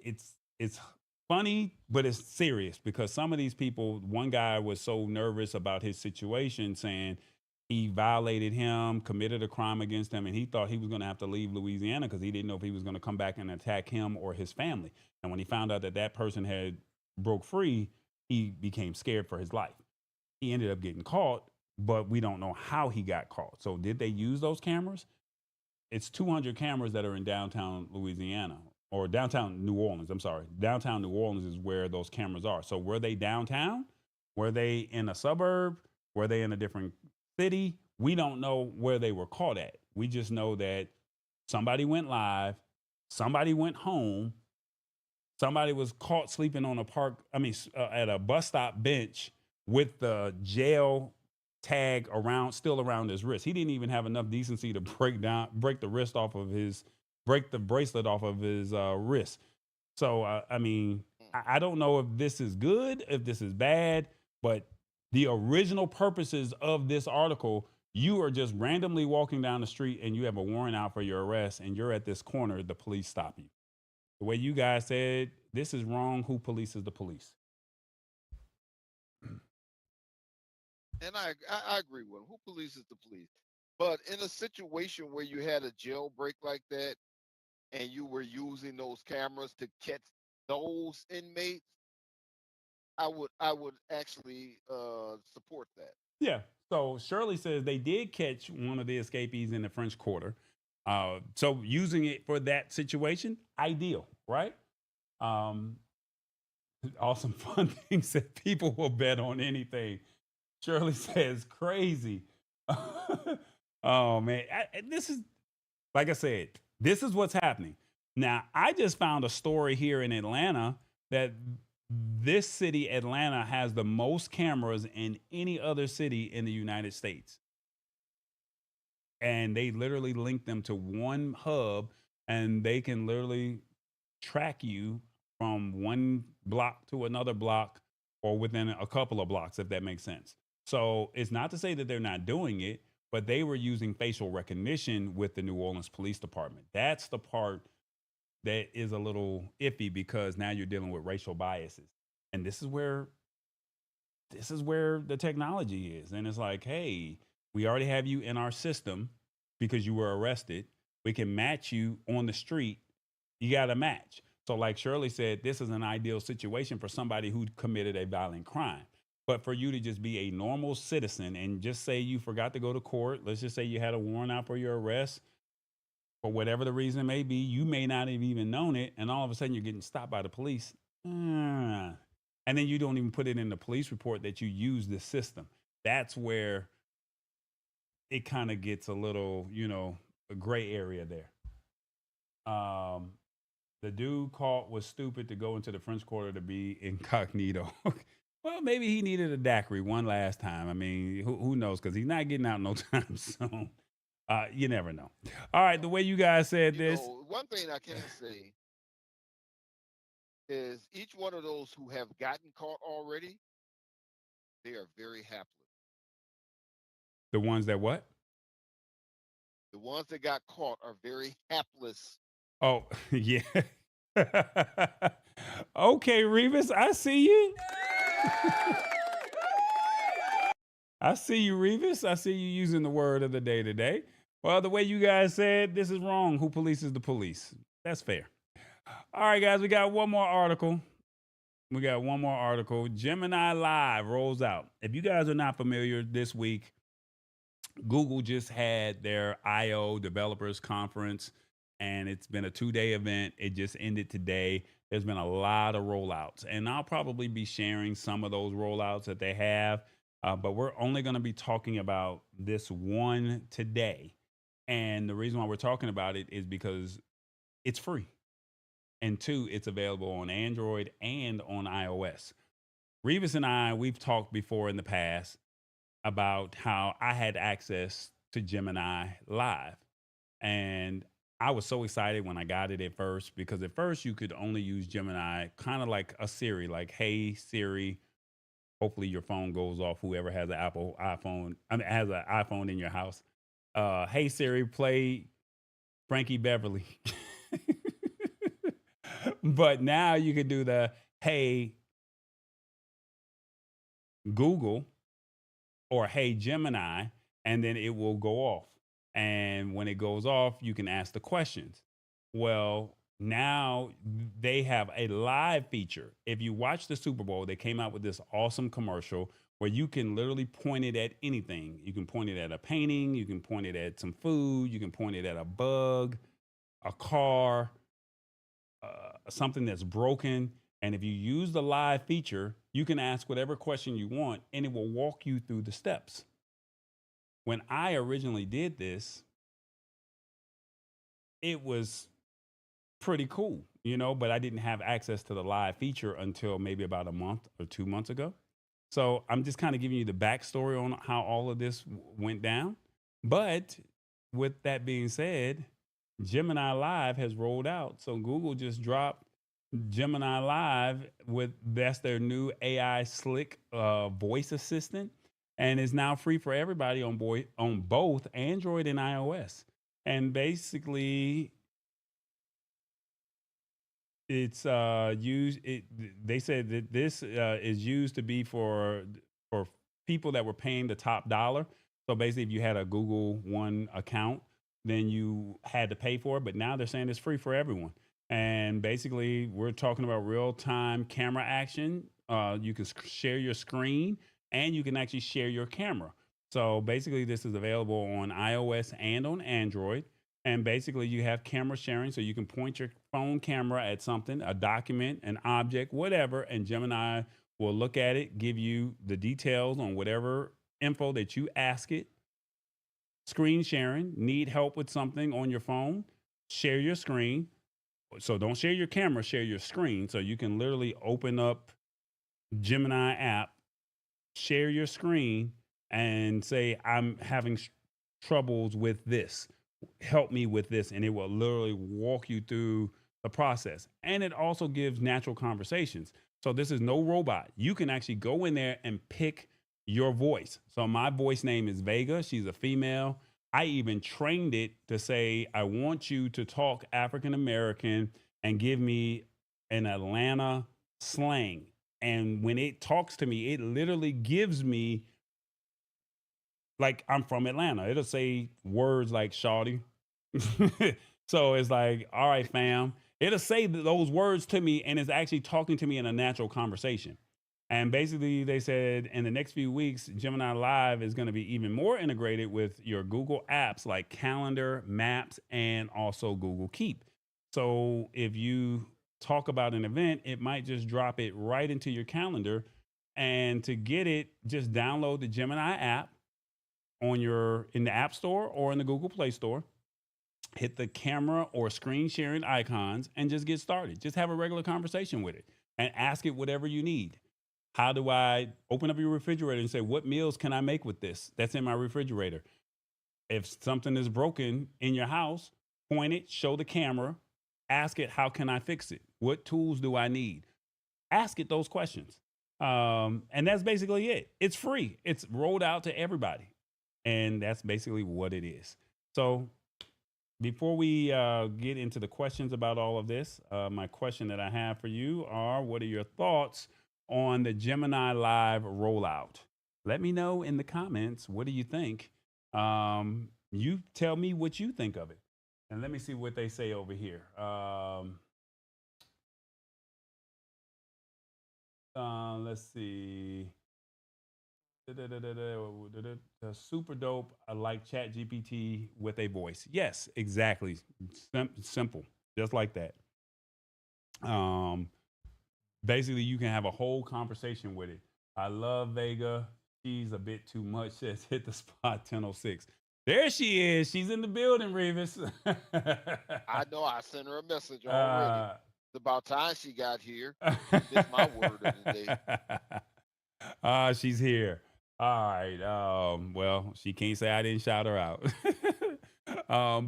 It's funny, but it's serious, because some of these people, one guy was so nervous about his situation, saying he violated him, committed a crime against him, and he thought he was going to have to leave Louisiana because he didn't know if he was going to come back and attack him or his family. And when he found out that that person had broke free, he became scared for his life. He ended up getting caught, but we don't know how he got caught. So did they use those cameras? It's 200 cameras that are in downtown Louisiana, or downtown New Orleans. I'm sorry. Downtown New Orleans is where those cameras are. So were they downtown? Were they in a suburb? Were they in a different city? We don't know where they were caught at. We just know that somebody went live, somebody went home, somebody was caught sleeping on at a bus stop bench with the jail tag still around his wrist. He didn't even have enough decency to break the bracelet off of his wrist. So, I don't know if this is good, if this is bad, but the original purposes of this article You are just randomly walking down the street and you have a warrant out for your arrest and you're at this corner, the police stop you. The way you guys said, this is wrong. Who polices the police? And I agree with him. Who polices the police? But in a situation where you had a jailbreak like that and you were using those cameras to catch those inmates, I would actually support that. Yeah. So Shirley says they did catch one of the escapees in the French Quarter. So using it for that situation, ideal, right? Um, awesome fun things that people will bet on anything. Shirley says crazy. Oh man, this is like I said, this is what's happening. Now, I just found a story here in Atlanta that this city, Atlanta, has the most cameras in any other city in the United States. And they literally link them to one hub and they can literally track you from one block to another block or within a couple of blocks, if that makes sense. So it's not to say that they're not doing it, but they were using facial recognition with the New Orleans Police Department. That's the part that is a little iffy because now you're dealing with racial biases. And this is where the technology is. And it's like, hey, we already have you in our system because you were arrested. We can match you on the street. You got to match. So, like Shirley said, this is an ideal situation for somebody who committed a violent crime. But for you to just be a normal citizen and just say you forgot to go to court, let's just say you had a warrant out for your arrest, for whatever the reason may be, you may not have even known it, and all of a sudden you're getting stopped by the police. And then you don't even put it in the police report that you use this system. That's where it kind of gets a little, a gray area there. The dude caught was stupid to go into the French Quarter to be incognito. Well, maybe he needed a daiquiri one last time. I mean, who knows? Because he's not getting out no time soon. You never know. All right, the way you guys said this. One thing I can say is each one of those who have gotten caught already, they are very hapless. The ones that what? The ones that got caught are very hapless. Oh, yeah. Okay, Revis, I see you. I see you, Revis. I see you using the word of the day today. Well, the way you guys said, this is wrong. Who polices the police? That's fair. All right, guys, we got one more article. Gemini Live rolls out. If you guys are not familiar, this week, Google just had their I/O Developers Conference, and it's been a 2-day event. It just ended today. There's been a lot of rollouts, and I'll probably be sharing some of those rollouts that they have, but we're only going to be talking about this one today. And the reason why we're talking about it is because it's free. And 2, it's available on Android and on iOS. Revis and I, we've talked before in the past about how I had access to Gemini Live. And I was so excited when I got it at first, because at first you could only use Gemini kind of like a Siri, like, hey, Siri. Hopefully your phone goes off, whoever has an has an iPhone in your house. Hey, Siri, play Frankie Beverly. But now you could do the, hey, Google, or hey, Gemini, and then it will go off. And when it goes off, you can ask the questions. Well, now they have a live feature. If you watch the Super Bowl, they came out with this awesome commercial where you can literally point it at anything. You can point it at a painting, you can point it at some food, you can point it at a bug, a car, something that's broken. And if you use the live feature, you can ask whatever question you want and it will walk you through the steps. When I originally did this, it was pretty cool, but I didn't have access to the live feature until maybe about a month or 2 months ago. So I'm just kind of giving you the backstory on how all of this went down. But with that being said, Gemini Live has rolled out. So Google just dropped Gemini Live that's their new AI slick voice assistant. and it's now free for everybody on both Android and iOS. And basically, it's used. They said that this is used to be for people that were paying the top dollar. So basically, if you had a Google One account, then you had to pay for it. But now they're saying it's free for everyone. And basically, we're talking about real time camera action. You can share your screen and you can actually share your camera. So basically, this is available on iOS and on Android. And basically, you have camera sharing, so you can point your phone camera at something, a document, an object, whatever, and Gemini will look at it, give you the details on whatever info that you ask it. Screen sharing, need help with something on your phone, share your screen. So don't share your camera, share your screen. So you can literally open up Gemini app, share your screen, and say, I'm having troubles with this. Help me with this. And it will literally walk you through the process. And it also gives natural conversations. So this is no robot. You can actually go in there and pick your voice. So my voice name is Vega. She's a female. I even trained it to say, I want you to talk African American and give me an Atlanta slang. And when it talks to me, it literally gives me, like, I'm from Atlanta. It'll say words like shawty. So it's like, all right, fam. It'll say those words to me and it's actually talking to me in a natural conversation. And basically, they said in the next few weeks, Gemini Live is going to be even more integrated with your Google apps like Calendar, Maps, and also Google Keep. So if you talk about an event, it might just drop it right into your calendar. And to get it, just download the Gemini app in the App Store or in the Google Play Store. Hit the camera or screen sharing icons and just get started. Just have a regular conversation with it and ask it whatever you need. How do I open up your refrigerator and say, what meals can I make with this that's in my refrigerator? If something is broken in your house, point it, show the camera, ask it, how can I fix it? What tools do I need? Ask it those questions. And that's basically it. It's free. It's rolled out to everybody. And that's basically what it is. So before we get into the questions about all of this, my question that I have for you are, what are your thoughts on the Gemini Live rollout? Let me know in the comments. What do you think? You tell me what you think of it. And let me see what they say over here. Let's see. Super dope. I like Chat GPT with a voice. Yes, exactly. Simple, just like that. Basically, you can have a whole conversation with it. I love Vega. She's a bit too much. Says hit the spot 10:06. There she is. She's in the building, Revis. I know. I sent her a message already. It's about time she got here. She missed my word of the day. She's here. All right. Well, she can't say I didn't shout her out.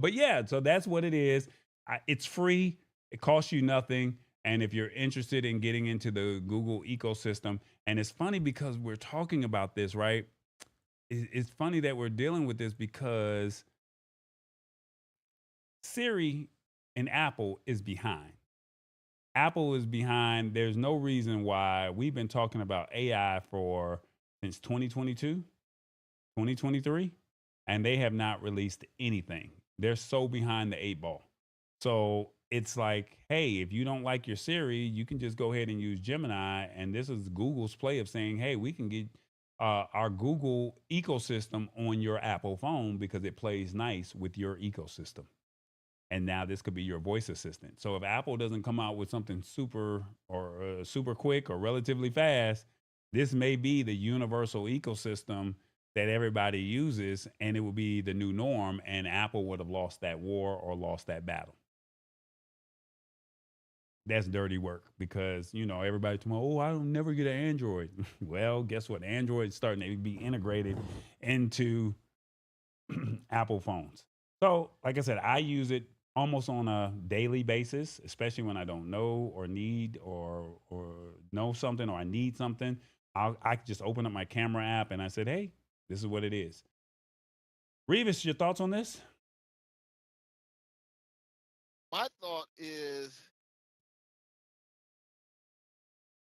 But yeah, so that's what it is. It's free. It costs you nothing. And if you're interested in getting into the Google ecosystem, and it's funny because we're talking about this, right? It's funny that we're dealing with this because Siri and Apple is behind. Apple is behind. There's no reason why we've been talking about AI since 2022, 2023, and they have not released anything. They're so behind the 8 ball. So it's like, hey, if you don't like your Siri, you can just go ahead and use Gemini. And this is Google's play of saying, hey, we can get our Google ecosystem on your Apple phone because it plays nice with your ecosystem. And now this could be your voice assistant. So if Apple doesn't come out with something super quick or relatively fast, this may be the universal ecosystem that everybody uses, and it will be the new norm, and Apple would have lost that war or lost that battle. That's dirty work because, everybody tomorrow, I'll never get an Android. Well, guess what? Android is starting to be integrated into Apple phones. So, like I said, I use it almost on a daily basis, especially when I don't know or need or know something or I need something. I just open up my camera app and I said, hey, This is what it is. Revis, your thoughts on this? My thought is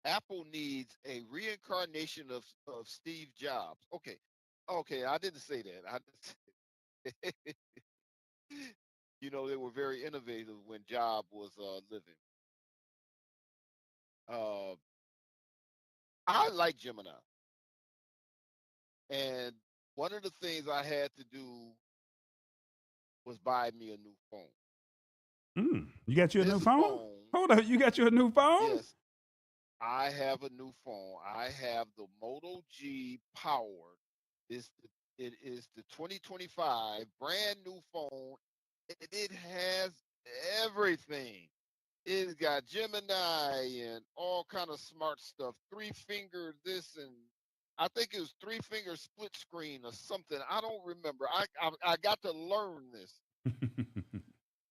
Apple needs a reincarnation of Steve Jobs. Okay, I didn't say that. You know, they were very innovative when Job was living. Uh, I like Gemini, and one of the things I had to do was buy me a new phone. You got you a new This phone? phone, Hold up, you got you a new phone? yes, I have a new phone. I have the Moto G Powered. It is the 2025 brand new phone. It has everything. It's got Gemini and all kind of smart stuff. 3-finger this, and I think it was 3-finger split screen or something. I don't remember. I got to learn this.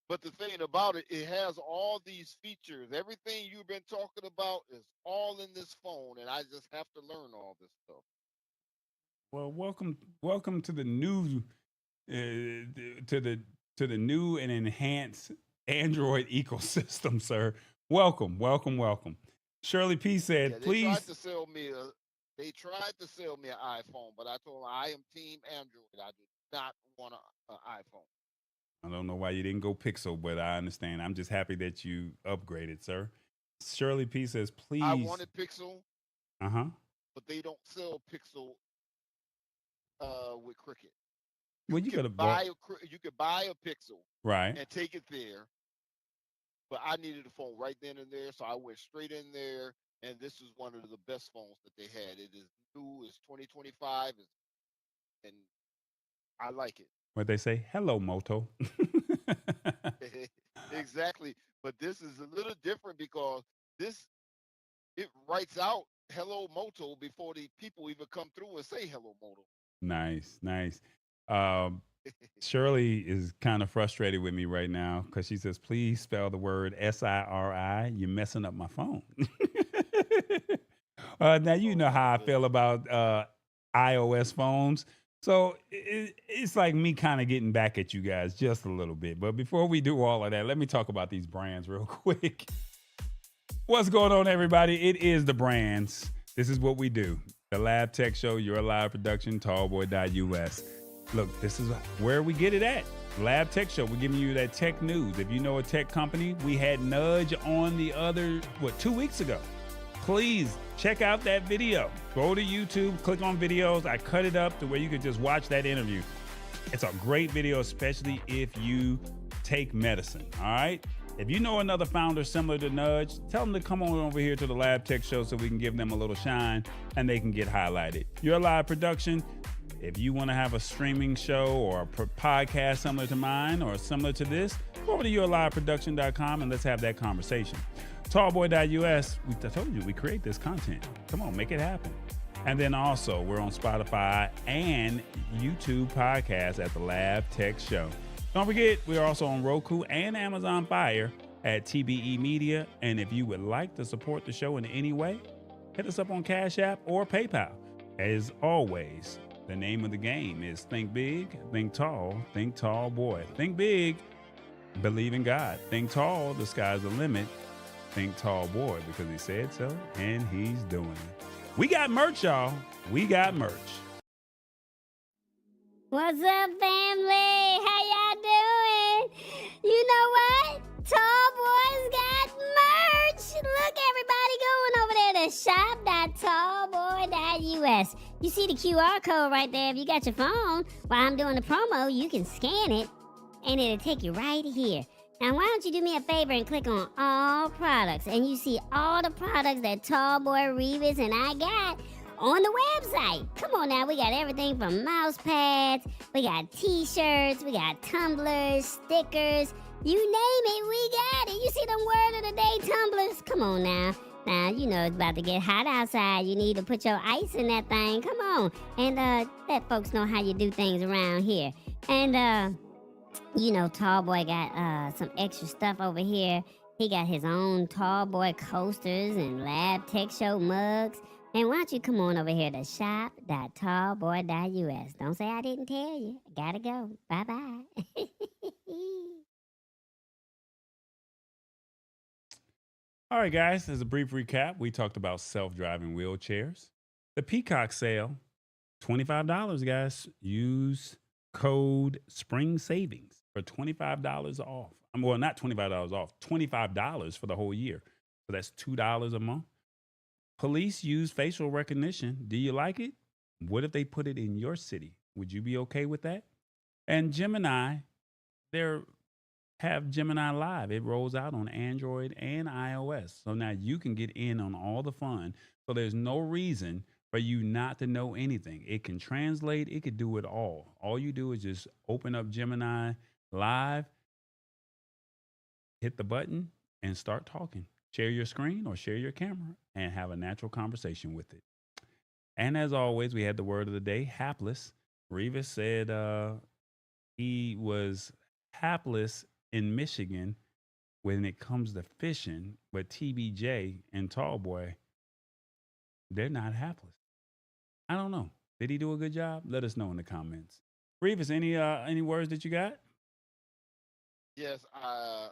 But the thing about it, it has all these features. Everything you've been talking about is all in this phone, and I just have to learn all this stuff. Well, welcome to the new to the new and enhanced Android ecosystem, sir. Welcome. Shirley P said, Yeah, please. They tried to sell me an iPhone, but I told them I am team Android. I do not want an iPhone. I don't know why you didn't go Pixel, but I understand. I'm just happy that you upgraded, sir. Shirley P says, please. I wanted Pixel, but they don't sell Pixel with Cricket. Well, you could buy a Pixel, right, and take it there. But I needed a phone right then and there, so I went straight in there, and this is one of the best phones that they had. It is new, it's 2025, and I like it. What they say, hello, Moto. Exactly. But this is a little different because it writes out hello Moto before the people even come through and say hello Moto. Nice. Shirley is kind of frustrated with me right now because she says, please spell the word SIRI. You're messing up my phone. Now, you know how I feel about iOS phones. So it's like me kind of getting back at you guys just a little bit. But before we do all of that, let me talk about these brands real quick. What's going on, everybody? It is the brands. This is what we do. The Lab Tech Show, your live production, tallboy.us. Look, this is where we get it at. Lab Tech Show. We're giving you that tech news. If you know a tech company, we had Nudge on the other, 2 weeks ago. Please check out that video. Go to YouTube, click on videos. I cut it up to where you could just watch that interview. It's a great video, especially if you take medicine, all right? If you know another founder similar to Nudge, tell them to come on over here to the Lab Tech Show so we can give them a little shine and they can get highlighted. Your live production, if you want to have a streaming show or a podcast similar to mine or similar to this, go over to yourliveproduction.com and let's have that conversation. Tallboy.us, I told you, we create this content. Come on, make it happen. And then also, we're on Spotify and YouTube podcasts at the Lab Tech Show. Don't forget, we're also on Roku and Amazon Fire at TBE Media. And if you would like to support the show in any way, hit us up on Cash App or PayPal. As always, the name of the game is think big, think tall boy. Think big, believe in God. Think tall, the sky's the limit. Think tall boy, because he said so, and he's doing it. We got merch, y'all. We got merch. What's up, family? How y'all doing? You know what? Tall Boys got merch. Look, everybody going over there to shop.tallboy.us. You see the QR code right there. If you got your phone, while I'm doing the promo, you can scan it, and it'll take you right here. Now, why don't you do me a favor and click on all products, and you see all the products that Tallboy, Revis, and I got on the website. Come on now, we got everything from mouse pads, we got t-shirts, we got tumblers, stickers, you name it, we got it. You see them word of the day tumblers? Come on now. Now, you know it's about to get hot outside. You need to put your ice in that thing. Come on. And let folks know how you do things around here. And, you know, Tallboy got some extra stuff over here. He got his own Tallboy coasters and Lab Tech Show mugs. And why don't you come on over here to shop.tallboy.us. Don't say I didn't tell you. Gotta go. Bye-bye. All right, guys, as a brief recap, we talked about self-driving wheelchairs. The Peacock sale, $25, guys. Use code Spring Savings for $25 off. Well, not $25 off, $25 for the whole year. So that's $2 a month. Police use facial recognition. Do you like it? What if they put it in your city? Would you be okay with that? And Gemini, they're have Gemini Live. It rolls out on Android and iOS. So now you can get in on all the fun. So there's no reason for you not to know anything. It can translate, it could do it all. All you do is just open up Gemini Live, hit the button, and start talking. Share your screen or share your camera and have a natural conversation with it. And as always, we had the word of the day, hapless. Revis said he was hapless in Michigan when it comes to fishing, but TBJ and Tallboy, they're not hapless. I don't know. Did he do a good job? Let us know in the comments. Revis, any words that you got? Yes, I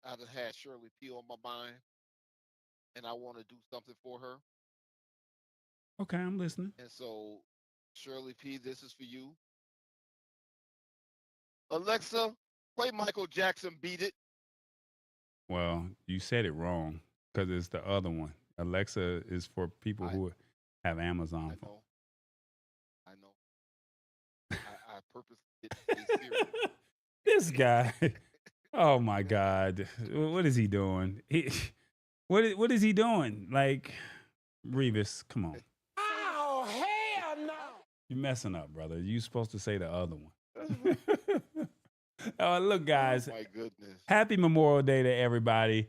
done had Shirley P on my mind, and I want to do something for her. Okay, I'm listening. And so, Shirley P, this is for you. Alexa, play Michael Jackson "Beat It." Well, you said it wrong because it's the other one. Alexa is for people I who have I Amazon. know, I know. I purposely didn't say Siri. This guy. Oh my God. What is he doing? What is he doing? Like, Revis, come on. Oh, hell no! You're messing up, brother. You're supposed to say the other one. Look, guys, Oh my goodness. happy Memorial Day to everybody.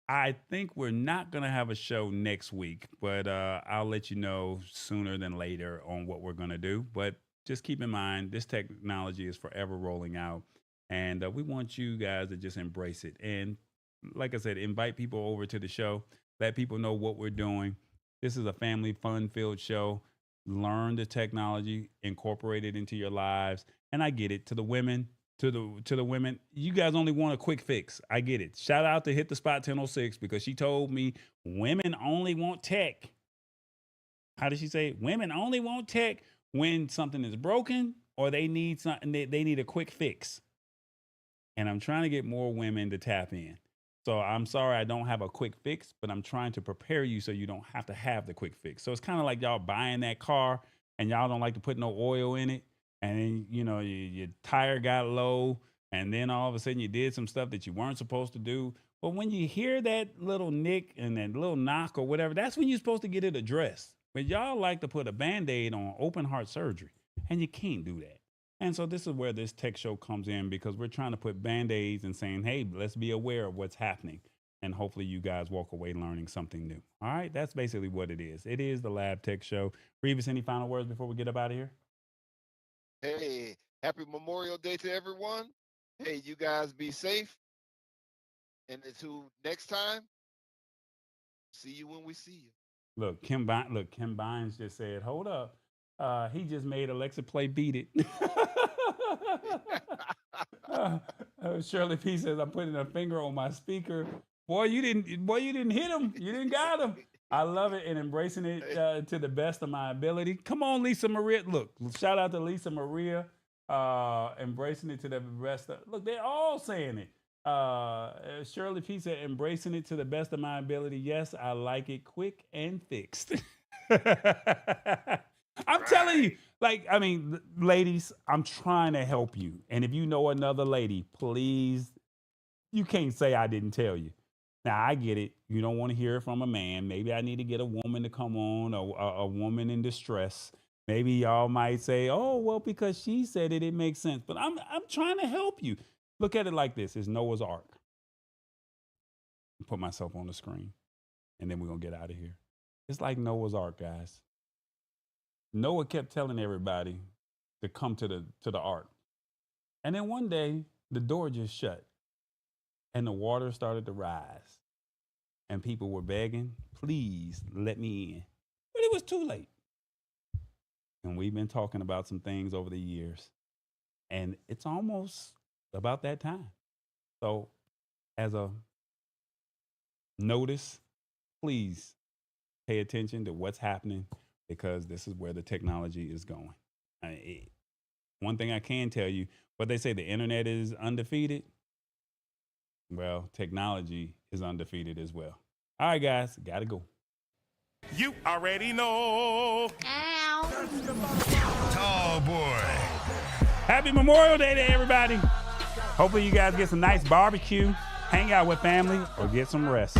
I think we're not going to have a show next week, but I'll let you know sooner than later on what we're going to do. But just keep in mind, this technology is forever rolling out, and we want you guys to just embrace it. And like I said, invite people over to the show, let people know what we're doing. This is a family fun-filled show. Learn the technology, incorporate it into your lives. And I get it. To the women, to the women, you guys only want a quick fix. I get it. Shout out to Hit the Spot 1006 because she told me women only want tech. How did she say? Women only want tech when something is broken or they need something, they need a quick fix. And I'm trying to get more women to tap in. So I'm sorry I don't have a quick fix, but I'm trying to prepare you so you don't have to have the quick fix. So it's kind of like y'all buying that car and y'all don't like to put no oil in it. And then, your tire got low. And then all of a sudden you did some stuff that you weren't supposed to do. But when you hear that little nick and that little knock or whatever, that's when you're supposed to get it addressed. But y'all like to put a Band-Aid on open heart surgery. And you can't do that. And so this is where this tech show comes in because we're trying to put Band-Aids and saying, hey, let's be aware of what's happening. And hopefully you guys walk away learning something new. All right, that's basically what it is. It is the Lab Tech Show. Revis, any final words before we get up out of here? Hey, happy Memorial Day to everyone. Hey, you guys be safe. And until next time, see you when we see you. Look, Kim Bynes just said, hold up. He just made Alexa play Beat It. Shirley P says, I'm putting a finger on my speaker. Boy, you didn't hit him. You didn't got him. I love it and embracing it to the best of my ability. Come on, Lisa Maria. Look, shout out to Lisa Maria, embracing it to the best. Look, they're all saying it. Shirley P said, embracing it to the best of my ability. Yes, I like it quick and fixed. I'm telling you, ladies, I'm trying to help you. And if you know another lady, please, you can't say I didn't tell you. Now, I get it. You don't want to hear it from a man. Maybe I need to get a woman to come on, a woman in distress. Maybe y'all might say, oh, well, because she said it, it makes sense. But I'm trying to help you. Look at it like this. It's Noah's Ark. Put myself on the screen, and then we're going to get out of here. It's like Noah's Ark, guys. Noah kept telling everybody to come to the ark. And then one day, the door just shut, and the water started to rise. and people were begging, please let me in. But it was too late. And we've been talking about some things over the years, and it's almost about that time. So, as a notice, please pay attention to what's happening, because this is where the technology is going. One thing I can tell you, what they say, the internet is undefeated. Well, technology is undefeated as well. All right, guys, gotta go. You already know. Tall boy. Happy Memorial Day to everybody. Hopefully you guys get some nice barbecue, hang out with family, or get some rest.